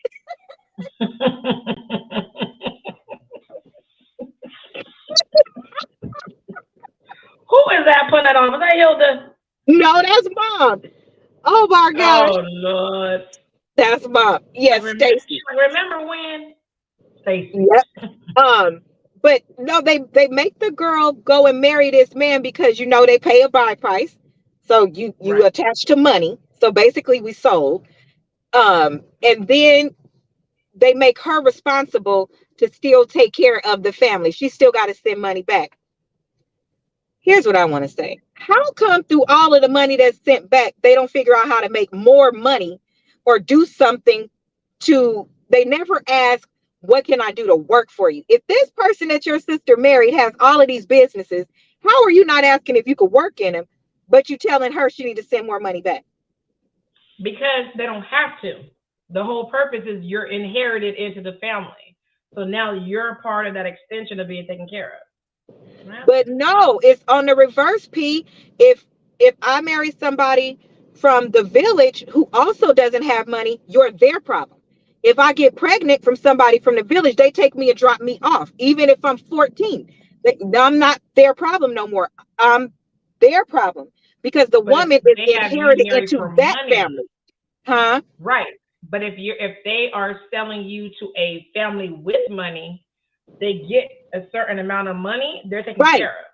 Who is that putting that on? Was that Hilda? No, that's Mom. Oh my gosh. Oh Lord. That's Mom. Yes, Stacy. Remember when? Stacy. Yep. But no, they make the girl go and marry this man because they pay a buy price. So you Right. attach to money. So basically we sold. And then they make her responsible to still take care of the family. She still got to send money back. Here's what I want to say. How come through all of the money that's sent back, they don't figure out how to make more money or do something they never ask, what can I do to work for you? If this person that your sister married has all of these businesses, how are you not asking if you could work in them, but you telling her she need to send more money back? Because they don't have to. The whole purpose is you're inherited into the family. So now you're part of that extension of being taken care of. But no, it's on the reverse, P. If I marry somebody from the village who also doesn't have money, you're their problem. If I get pregnant from somebody from the village, they take me and drop me off. Even if I'm 14, I'm not their problem no more. I'm their problem because the woman is inherited into that family. Huh? Right. But if they are selling you to a family with money, they get a certain amount of money, they're taken care of.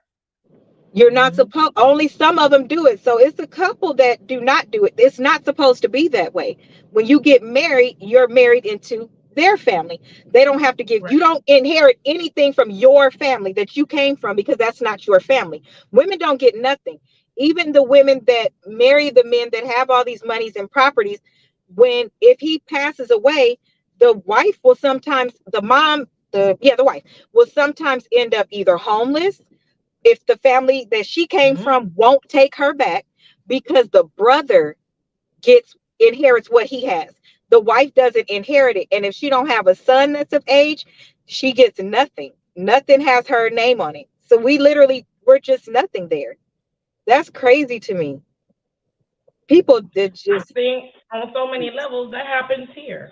You're not supposed, only some of them do it. So it's a couple that do not do it. It's not supposed to be that way. When you get married, you're married into their family. They don't have to give, you don't inherit anything from your family that you came from because that's not your family. Women don't get nothing. Even the women that marry the men that have all these monies and properties, if he passes away, the wife will sometimes, the wife will sometimes end up either homeless if the family that she came from won't take her back because the brother inherits what he has. The wife doesn't inherit it. And if she don't have a son that's of age, she gets nothing. Nothing has her name on it. So we literally we're just nothing there. That's crazy to me. People did I just, think on so many levels that happens here.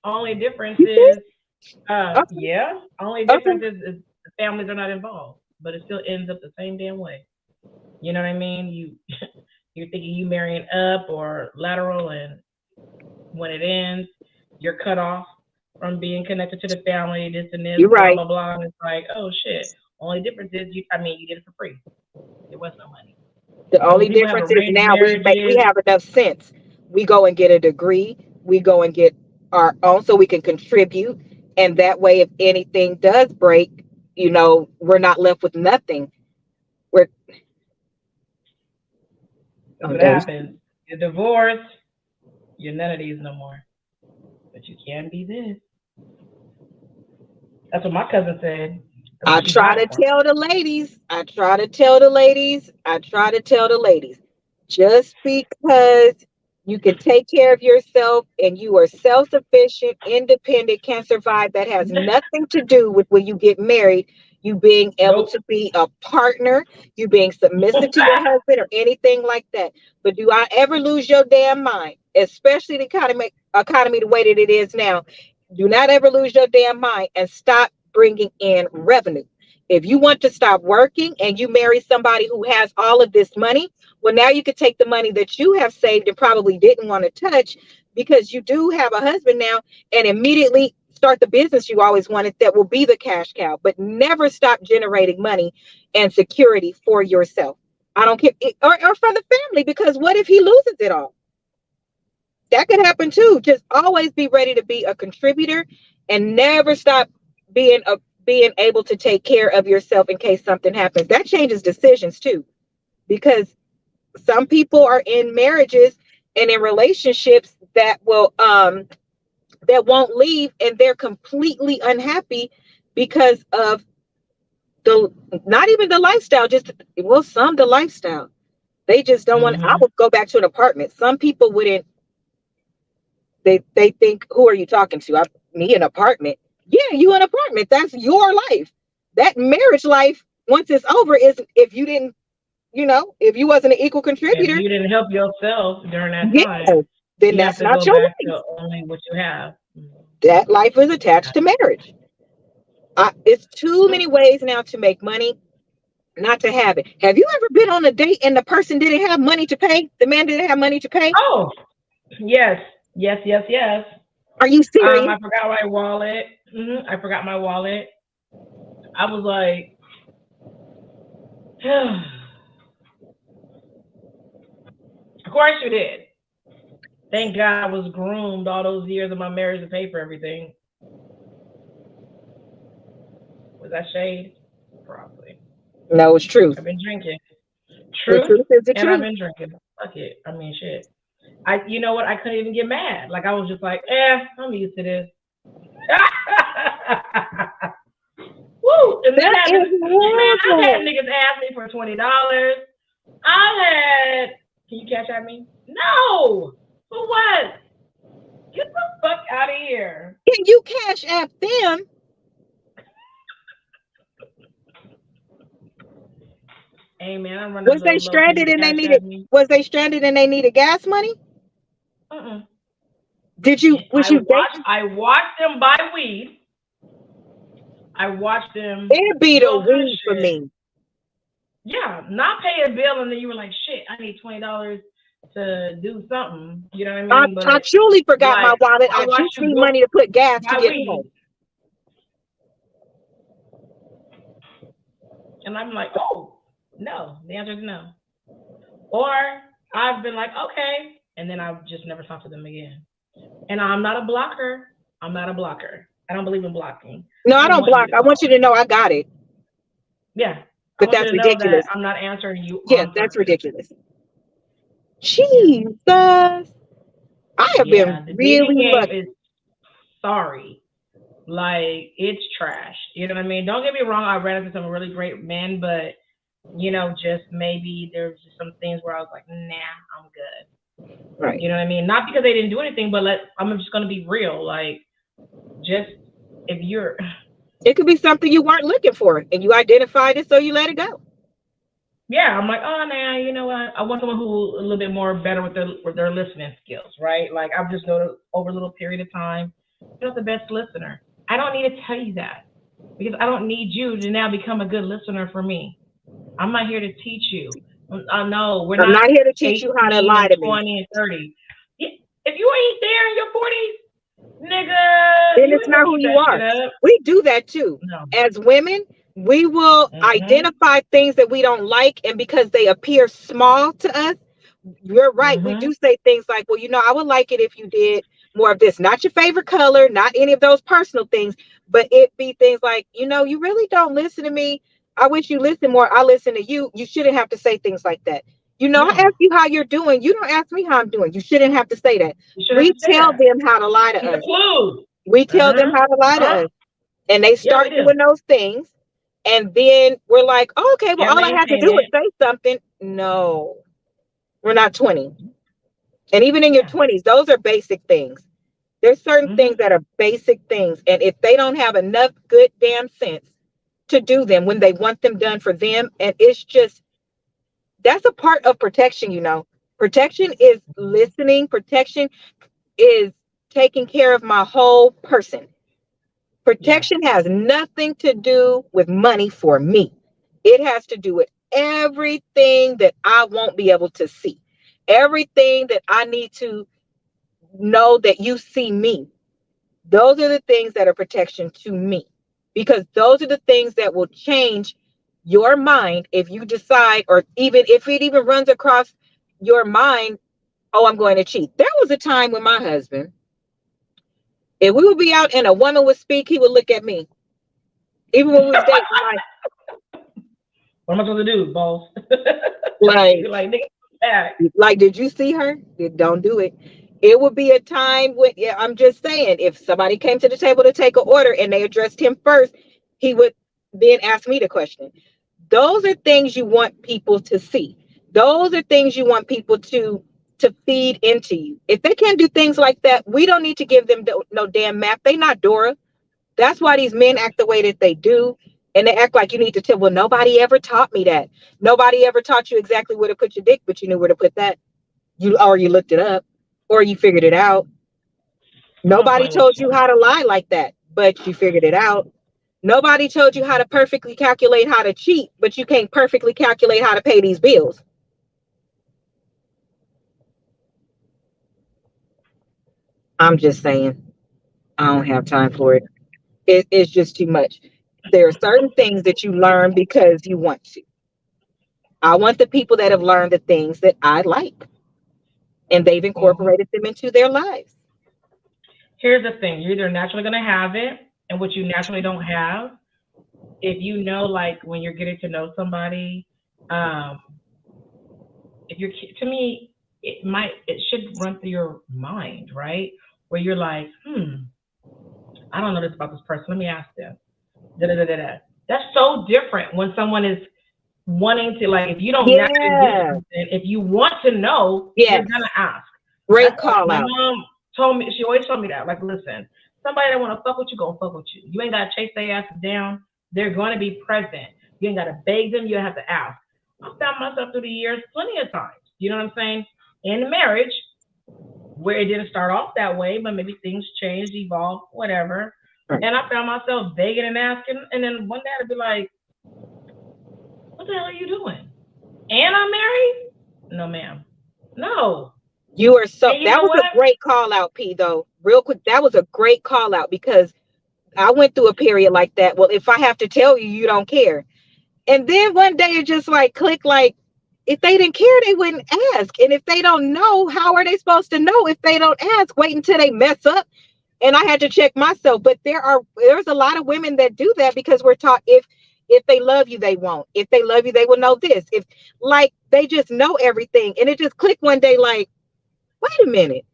Only difference you is, think? Okay, yeah, only okay. difference is the families are not involved, but it still ends up the same damn way. You know what I mean? You're thinking you marrying up or lateral, and when it ends, you're cut off from being connected to the family, this and this, You're blah right. blah blah. And it's like, oh shit. Only difference is you did it for free. There was no money. The But when only people have difference is arranged now we marriages, have enough sense. We go and get a degree. We go and get our own so we can contribute. And that way, if anything does break, we're not left with nothing. We're that's oh, what those. happens. You're divorced, you're none of these no more. But you can be this. That's what my cousin said. That's I what she try got to from tell the ladies. I try to tell the ladies. I try to tell the ladies. Just because you can take care of yourself and you are self-sufficient, independent, can survive, that has her. nothing to do with when you get married, you being able Nope. to be a partner, you being submissive to your husband or anything like that. But do I ever lose your damn mind, especially the economy the way that it is now? Do not ever lose your damn mind and stop bringing in revenue. If you want to stop working and you marry somebody who has all of this money, well, now you could take the money that you have saved and probably didn't want to touch because you do have a husband now, and immediately start the business you always wanted that will be the cash cow, but never stop generating money and security for yourself. I don't care, or for the family, because what if he loses it all? That could happen too. Just always be ready to be a contributor and never stop being able to take care of yourself in case something happens. That changes decisions too, because some people are in marriages and in relationships that won't leave, and they're completely unhappy because of the not even the lifestyle, just some the lifestyle. They just don't want. I Hmm. would go back to an apartment. Some people wouldn't. They think, who are you talking to? Me, an apartment. Yeah, you an apartment. That's your life. That marriage life, once it's over, is if you didn't, if you wasn't an equal If contributor, you didn't help yourself during that yeah, time, then you have that's to not go your back life. to only what you have. That life is attached to marriage. It's too many ways now to make money, not to have it. Have you ever been on a date and the person didn't have money to pay? The man didn't have money to pay? Oh, yes, yes, yes, yes. Are you serious? I forgot my wallet. I forgot my wallet. I was like, of course you did. Thank God I was groomed all those years of my marriage to pay for everything. Was that shade? Probably. No, it's truth. I've been drinking. The Truth, truth is the and I've truth. been drinking. Fuck it. I mean, shit. You know what? I couldn't even get mad. Like I was just like, I'm used to this. Woo! And this That happened. is Man, I've had horrible. niggas ask me for $20. I had. Can you catch at me? No. For what? Get the fuck out of here. Can you cash app them? Hey man, I'm running a Was they little low. Can stranded you and they cash at needed? me? Was they stranded and they needed gas money? Uh-uh. Did you? Was you dating? I watched them buy weed. I watched them It'd be do the all kind of weed for shit. me. Yeah, not pay a bill and then you were like, shit, I need $20 to do something. You know what I mean? I But truly forgot my like, wallet. I I watched just you need go money to put gas to buy get weed, home. and I'm like, oh no. The answer is no. Or I've been like, okay, and then I've just never talked to them again. And I'm not a blocker. I'm not a blocker. I don't believe in blocking. No, I I don't want you block. to I want call. you to know I got it. Yeah, I But want you that's to know that ridiculous. I'm not answering you Yeah, on that's purpose. ridiculous. Yeah. Jesus. I have been Yeah, the dating really game lucky. is sorry. Like, it's trash. You know what I mean? Don't get me wrong, I ran into some really great men, but, just maybe there's just some things where I was like, nah, I'm good. Right. You know what I mean? Not because they didn't do anything, but I'm just going to be real. Like, just if you're. It could be something you weren't looking for and you identified it, so you let it go. Yeah, I'm like, oh man, you know what? I want someone who a little bit more better with their listening skills, right? Like I've just noticed over a little period of time, you're not the best listener. I don't need to tell you that because I don't need you to now become a good listener for me. I'm not here to teach you. I know we're I'm not not here to teach you how to 18 lie and to me. 20 and 30. If you ain't there in your 40s, nigga, Then you it's ain't not gonna who keep you that shit are. up. We do that too. No. As women, we will Mhm. identify things that we don't like, and because they appear small to us, you're right. We Mhm. do say things like, well, I would like it if you did more of this. Not your favorite color, not any of those personal things, but it be things like, you really don't listen to me. I wish you listen more. I listen to you. You shouldn't have to say things like that. I No, ask you how you're doing. You don't ask me how I'm doing. You shouldn't have to say that. you shouldn't We have to say tell that. them how to lie to Keep the us. clues. We tell them Uh-huh. how to lie to Huh? us. And they Yeah, we start do. doing those things. And then we're like, oh, okay, well, And all I had to maintain do was it. say something. No, we're not 20. And even in your Yeah. 20s, those are basic things. There's certain things Mhm. that are basic things. And if they don't have enough good damn sense to do them when they want them done for them, and that's a part of protection. Protection is listening. Protection is taking care of my whole person. Yeah. Protection has nothing to do with money for me. It has to do with everything that I won't be able to see, everything that I need to know that you see me. Those are the things that are protection to me, because those are the things that will change your mind if you decide, or even if it even runs across your mind, oh, I'm going to cheat. There was a time when my husband, if we would be out and a woman would speak, he would look at me, even when we was dating, What am I supposed to do, boss? like, You're like, nigga, back. like, did you see her? Don't do it. It would be a time when, yeah, I'm just saying, if somebody came to the table to take an order and they addressed him first, he would then ask me the question. Those are things you want people to see. Those are things you want people to feed into you. If they can't do things like that, we don't need to give them no damn map. They not Dora. That's why these men act the way that they do. And they act like you need to tell, well, nobody ever taught me that. Nobody ever taught you exactly where to put your dick, but you knew where to put that. You looked it up, or you figured it out. I'm not Nobody playing with told you. you how to lie like that, but you figured it out. Nobody told you how to perfectly calculate how to cheat, but you can't perfectly calculate how to pay these bills. I'm just saying, I don't have time for it. It's just too much. There are certain things that you learn because you want to. I want the people that have learned the things that I like, and they've Mhm. incorporated them into their lives. Here's the thing: you're either naturally gonna have it, and what you naturally don't have. If you know, like when you're getting to know somebody, um, if you're to me, it should run through your mind, right? Where you're like, I don't know this about this person. Let me ask them. Da da da da da. That's so different when someone is wanting to, like, if you don't naturally get Yeah. something, if you want to know, you're Yes. gonna ask. Great That's like call my out. mom told me. She always told me that. Like, listen, somebody that want to fuck with you, gonna fuck with you. You ain't gotta chase their asses down. They're gonna be present. You ain't gotta beg them. You don't have to ask. I found myself through the years plenty of times. You know what I'm saying? In the marriage, where it didn't start off that way, but maybe things changed, evolved, whatever. Right. And I found myself begging and asking, and then one day I'd be like, "What the hell are you doing? And I'm married? No, ma'am. No." You are so, And you that know was what? a great call out, P, though. Real quick, that was a great call out, because I went through a period like that. Well, if I have to tell you, you don't care. And then one day it just like clicked, like, if they didn't care, they wouldn't ask. And if they don't know, how are they supposed to know if they don't ask? Wait until they mess up. And I had to check myself. But there's a lot of women that do that because we're taught, if they love you, they won't. If they love you, they will know this. If, like, they just know everything. And it just clicked one day, like, wait a minute.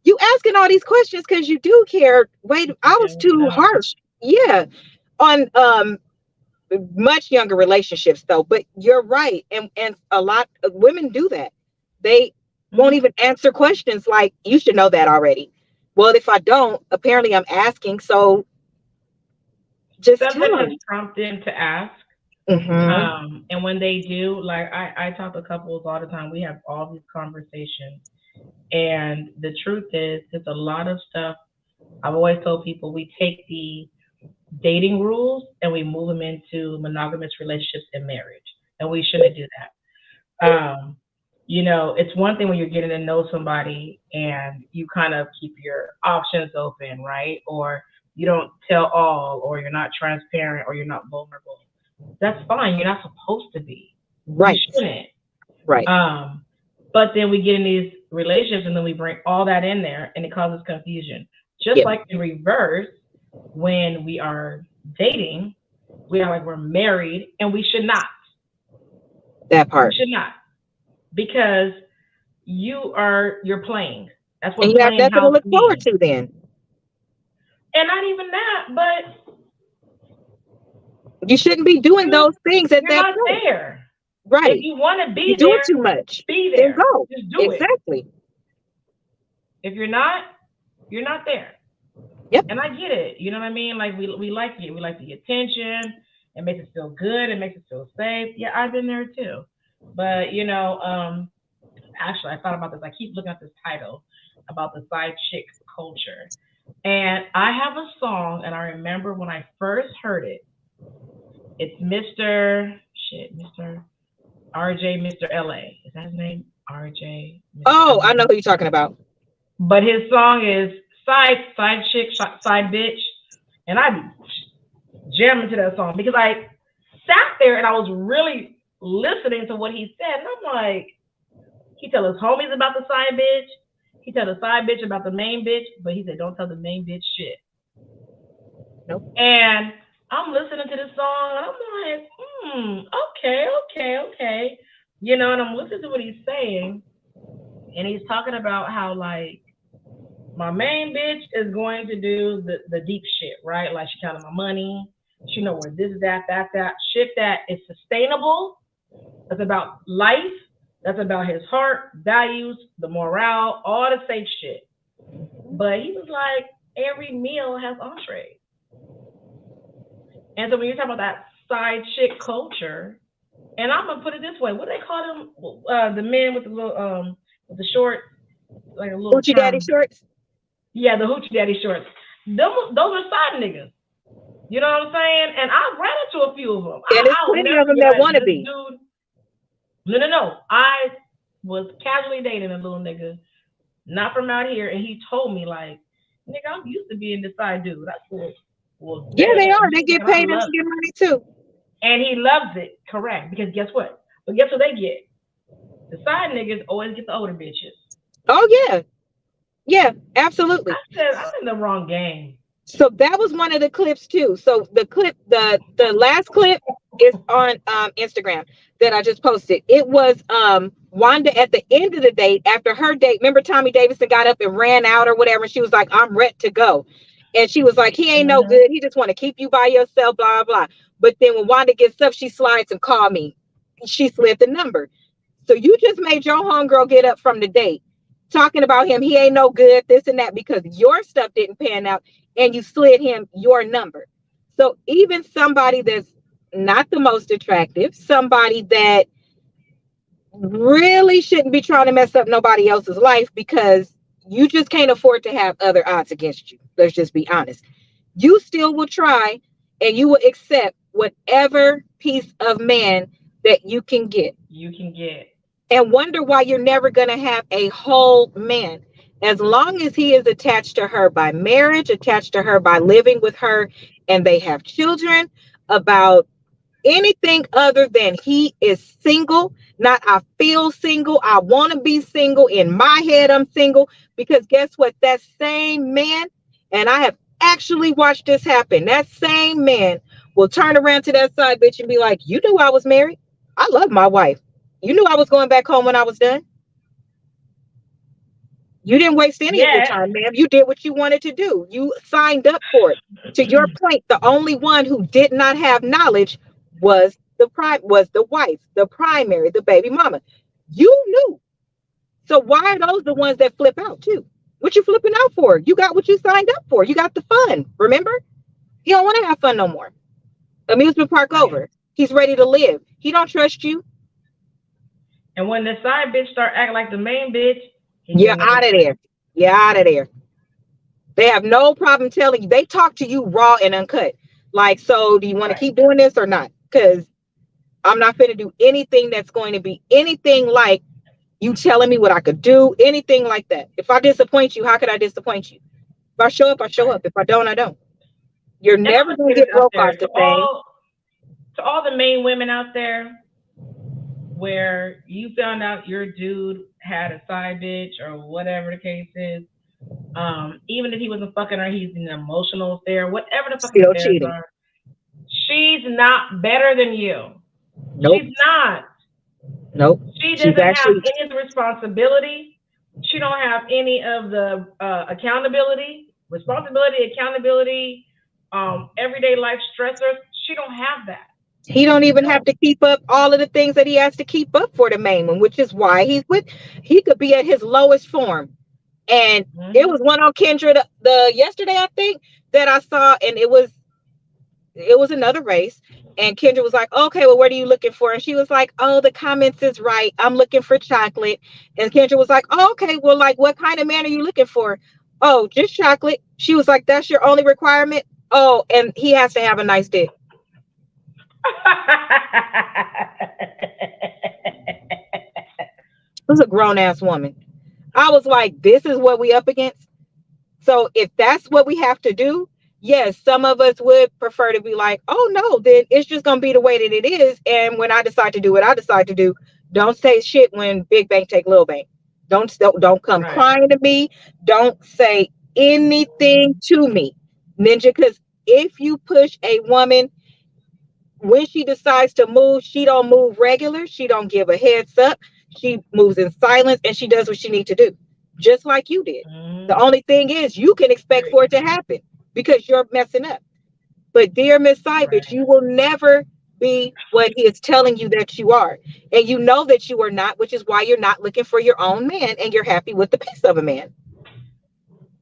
You asking all these questions because you do care. Wait, I was You too don't. harsh. Yeah. On much younger relationships though, but you're right. And a lot of women do that. They won't Mm-hmm. even answer questions like, you should know that already. Well, if I don't, apparently I'm asking, so just Something tell has them. prompted them to ask. And when they do, like I talk to couples all the time. We have all these conversations. And the truth is, there's a lot of stuff. I've always told people we take the dating rules and we move them into monogamous relationships and marriage. And we shouldn't do that. It's one thing when you're getting to know somebody and you kind of keep your options open, right? Or you don't tell all, or you're not transparent, or you're not vulnerable. That's fine. You're not supposed to be. Right. You shouldn't. Right. But then we get in these relationships and then we bring all that in there and it causes confusion. Just like in reverse, when we are dating, we are like we're married and we should not. That part. We should not. Because you're playing. That's what and you have nothing to look forward to then. And not even that, but you shouldn't be doing those things at that point. You're not there. Right. If you want to be you're there, doing too much. Be there. Then go. Just do it. Exactly. If you're not there. Yep. And I get it. You know what I mean? Like we like it. We like the attention. It makes us feel good. It makes us feel safe. Yeah, I've been there too. But actually I thought about this. I keep looking at this title about the side chick culture. And I have a song, and I remember when I first heard it. It's Mr. RJ, Mr. LA. Is that his name? RJ. Mr. Oh, LA. I know who you're talking about. But his song is side chick, side bitch. And I be jamming to that song because I sat there and I was really listening to what he said. And I'm like, he tell his homies about the side bitch. He tell the side bitch about the main bitch. But he said, don't tell the main bitch shit. Nope. And I'm listening to this song and I'm like, okay. And I'm listening to what he's saying. And he's talking about how, like, my main bitch is going to do the deep shit, right? Like, she counted my money. She know where this is at, that. Shit that is sustainable. That's about life. That's about his heart, values, the morale, all the safe shit. But he was like, every meal has entree. And so when you're talking about that side chick culture, and I'm gonna put it this way, what do they call them? The men with the little with the short, like a little hoochie daddy shorts. Yeah, the hoochie daddy shorts. Those are side niggas. You know what I'm saying? And I ran into a few of them. And there's plenty of them that want to be. No. I was casually dating a little nigga, not from out here, and he told me, like, nigga, I'm used to being the side dude. I said, well, yeah, they are. They get paid and get money too. And he loves it, correct? Because guess what? But guess what they get? The side niggas always get the older bitches. Oh yeah, yeah, absolutely. I said I'm in the wrong game. So that was one of the clips too. So the clip, the last clip is on Instagram that I just posted. It was Wanda at the end of the date, after her date. Remember, Tommy Davidson got up and ran out or whatever. And she was like, "I'm ready to go," and she was like, "He ain't no good. He just want to keep you by yourself." Blah blah blah. But then when Wanda gets up, she slides and call me. She slid the number. So you just made your homegirl get up from the date, talking about him. He ain't no good, this and that, because your stuff didn't pan out. And you slid him your number. So even somebody that's not the most attractive, somebody that really shouldn't be trying to mess up nobody else's life, because you just can't afford to have other odds against you. Let's just be honest. You still will try, and you will accept whatever piece of man that you can get. And wonder why you're never going to have a whole man. As long as he is attached to her by marriage, attached to her by living with her, and they have children, about anything other than he is single, not I feel single, I want to be single, in my head I'm single, because guess what? That same man, and I have actually watched this happen, that same man will turn around to that side bitch and be like, you knew I was married. I love my wife. You knew I was going back home when I was done. You didn't waste any of your time, ma'am. You did what you wanted to do. You signed up for it. To your point, the only one who did not have knowledge was the wife, the primary, the baby mama. You knew. So why are those the ones that flip out too? What you flipping out for? You got what you signed up for. You got the fun. Remember? You don't want to have fun no more. Amusement park over. He's ready to live. He don't trust you. And when the side bitch start acting like the main bitch, you're out of there. You're out of there. They have no problem telling you. They talk to you raw and uncut. Like, so do you want to keep doing this or not? Because I'm not going to do anything that's going to be anything like you telling me what I could do, anything like that. If I disappoint you, how could I disappoint you? If I show up, I show up. If I don't, I don't. You're never going to get broke off the thing. To all the main women out there, where you found out your dude had a side bitch or whatever the case is, even if he wasn't fucking her, he's in an emotional affair, whatever the fuck still cheating. Are, she's not better than you. Nope. She's not. Nope. She doesn't have any of the responsibility. She don't have any of the accountability, everyday life stressors. She don't have that. He don't even have to keep up all of the things that he has to keep up for the main one, which is why he could be at his lowest form. And it was one on Kendra the yesterday, I think, that I saw, and it was another race. And Kendra was like, okay, well, what are you looking for? And she was like, oh, the comments is right. I'm looking for chocolate. And Kendra was like, oh, okay, well, like, what kind of man are you looking for? Oh, just chocolate. She was like, that's your only requirement? Oh, and he has to have a nice dick. It was a grown-ass woman. I was like, this is what we up against. So if that's what we have to do, yes, some of us would prefer to be like, oh no, then it's just gonna be the way that it is. And when I decide to do what I decide to do, don't say shit when big bank take little bank. Don't come crying to me. Don't say anything to me, Ninja, because if you push a woman, when she decides to move, she don't move regular. She don't give a heads up. She moves in silence and she does what she needs to do, just like you did. The only thing is you can expect for it to happen because you're messing up. But dear Miss 𝑒𝑖𝑗, you will never be what he is telling you that you are. And you know that you are not, which is why you're not looking for your own man and you're happy with the piece of a man.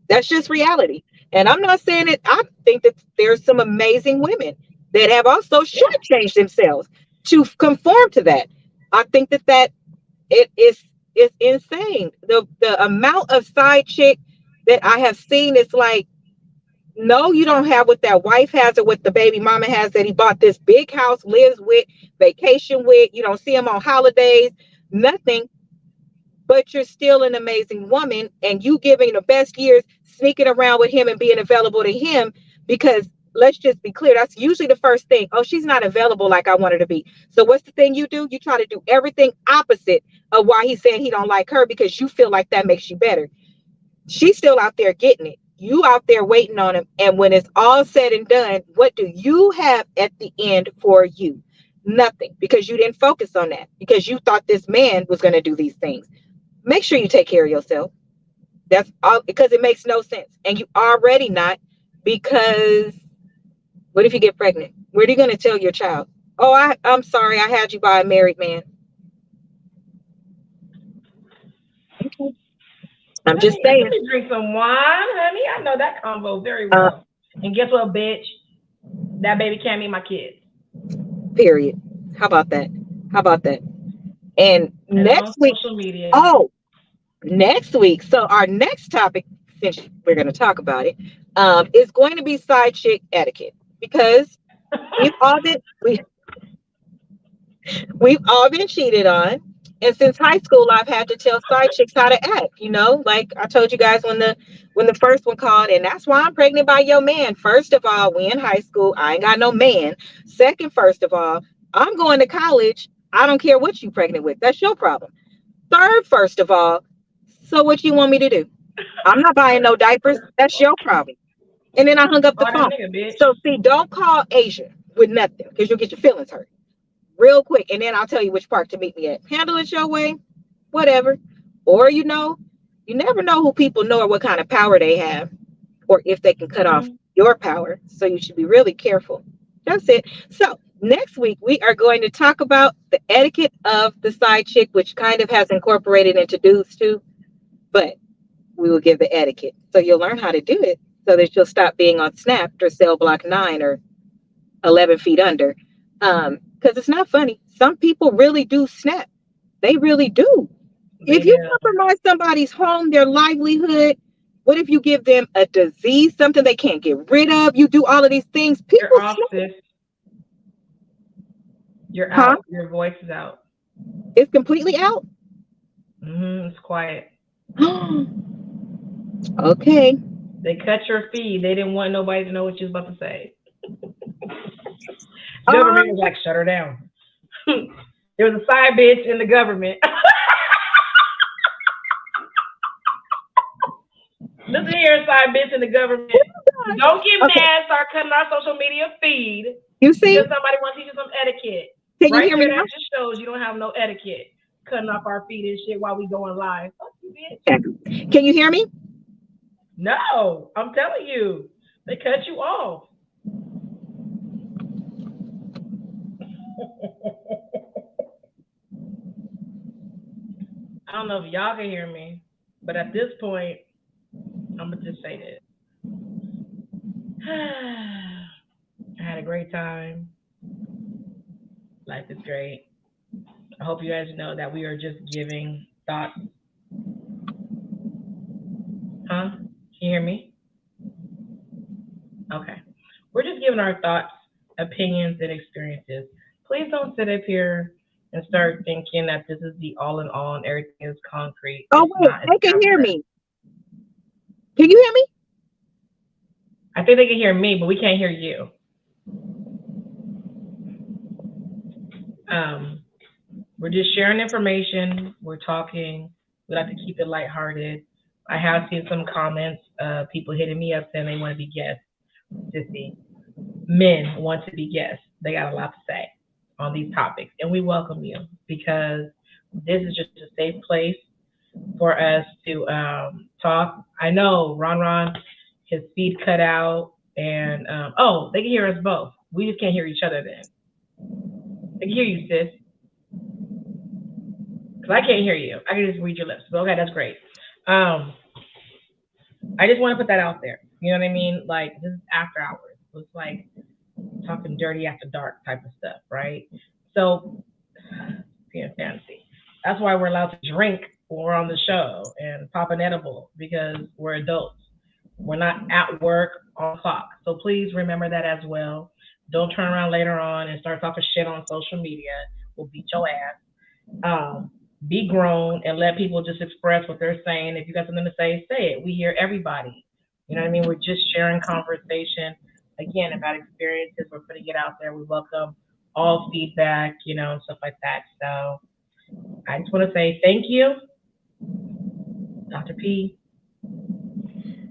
That's just reality. And I'm not saying it. I think that there's some amazing women that have also shortchanged themselves to conform to that. I think that it's insane. The amount of side chick that I have seen is like, no, you don't have what that wife has or what the baby mama has that he bought this big house, lives with, vacation with. You don't see him on holidays, nothing. But you're still an amazing woman and you giving the best years sneaking around with him and being available to him because let's just be clear. That's usually the first thing. Oh, she's not available like I want her to be. So what's the thing you do? You try to do everything opposite of why he's saying he don't like her because you feel like that makes you better. She's still out there getting it. You out there waiting on him. And when it's all said and done, what do you have at the end for you? Nothing, because you didn't focus on that because you thought this man was going to do these things. Make sure you take care of yourself. That's all, because it makes no sense. And you already not, because what if you get pregnant? Where are you going to tell your child? Oh, I'm sorry, I had you by a married man. Okay. I'm just saying. Let me drink some wine, honey. I know that combo very well. And guess what, bitch? That baby can't meet my kids. Period. How about that? How about that? And next week, next week. So our next topic, since we're going to talk about it, is going to be side chick etiquette, because we've all been cheated on, and since high school, I've had to tell side chicks how to act. You know, like I told you guys when the first one called, and that's why I'm pregnant by your man. First of all, we in high school. I ain't got no man. Second, first of all, I'm going to college. I don't care what you pregnant with. That's your problem. Third, first of all, so what you want me to do? I'm not buying no diapers. That's your problem. And then I hung up the phone. So see, don't call Asia with nothing because you'll get your feelings hurt real quick. And then I'll tell you which park to meet me at. Handle it your way, whatever. Or, you never know who people know or what kind of power they have or if they can cut off your power. So you should be really careful. That's it. So next week, we are going to talk about the etiquette of the side chick, which kind of has incorporated into dudes too, but we will give the etiquette. So you'll learn how to do it so that you'll stop being on Snapped or Cell Block 9 or 11 feet under. because it's not funny. Some people really do snap. They really do. If you compromise somebody's home, their livelihood, what if you give them a disease, something they can't get rid of? You do all of these things. People You're off, snap. sis. You're out. Your voice is out. It's completely out. It's quiet. Okay. They cut your feed. They didn't want nobody to know what you was about to say. Government was like, shut her down. There was a side bitch in the government. Listen here, side bitch in the government. Don't get mad. Start cutting our social media feed. You see? Because somebody wants to teach you some etiquette. Can you hear me? That just shows you don't have no etiquette. Cutting off our feed and shit while we going live. Fuck you, bitch. Can you hear me? No, I'm telling you. They cut you off. I don't know if y'all can hear me, but at this point, I'm going to just say this. I had a great time. Life is great. I hope you guys know that we are just giving thoughts. Huh? Can you hear me? Okay. We're just giving our thoughts, opinions, and experiences. Please don't sit up here and start thinking that this is the all in all and everything is concrete. Oh, wait, they can hear me. Can you hear me? I think they can hear me, but we can't hear you. We're just sharing information. We're talking. We like to keep it lighthearted. I have seen some comments, people hitting me up saying they want to be guests. Sissy, men want to be guests. They got a lot to say on these topics, and we welcome you because this is just a safe place for us to talk. I know Ron, his feed cut out, and they can hear us both. We just can't hear each other then. They can hear you, sis. Because I can't hear you. I can just read your lips. But okay, that's great. I just want to put that out there. You know what I mean? Like, this is after hours. So it's like talking dirty after dark type of stuff, right? So, being fancy. That's why we're allowed to drink when we're on the show and pop an edible, because we're adults. We're not at work on clock. So please remember that as well. Don't turn around later on and start talking shit on social media. We'll beat your ass. Be grown and let people just express what they're saying. If you got something to say, say it. We hear everybody. You know what I mean? We're just sharing conversation, again, about experiences. We're putting it out there. We welcome all feedback, you know, and stuff like that. So I just want to say thank you, Dr. P.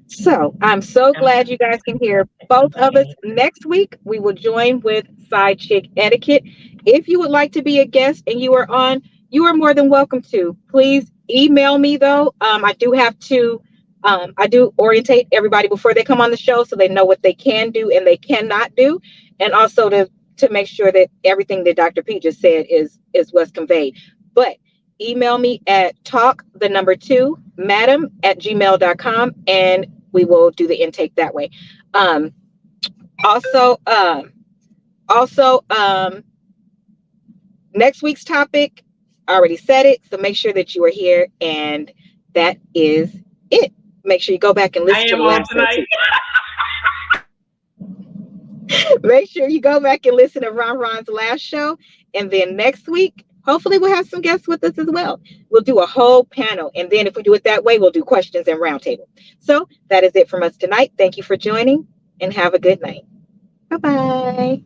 So I'm so glad you guys can hear both of us. Next week, we will join with Side Chick Etiquette. If you would like to be a guest and you are on, you are more than welcome to. Please email me, though. I do have to, I do orientate everybody before they come on the show so they know what they can do and they cannot do. And also to make sure that everything that Dr. P just said is what's conveyed. But email me at talk2madam@gmail.com and we will do the intake that way. Next week's topic, I already said it, so make sure that you are here, and that is it. Make sure you go back and listen to the last episode. Make sure you go back and listen to Ron's last show, and then next week, hopefully we'll have some guests with us as well. We'll do a whole panel, and then if we do it that way, we'll do questions and roundtable. So that is it from us tonight. Thank you for joining, and have a good night. Bye-bye.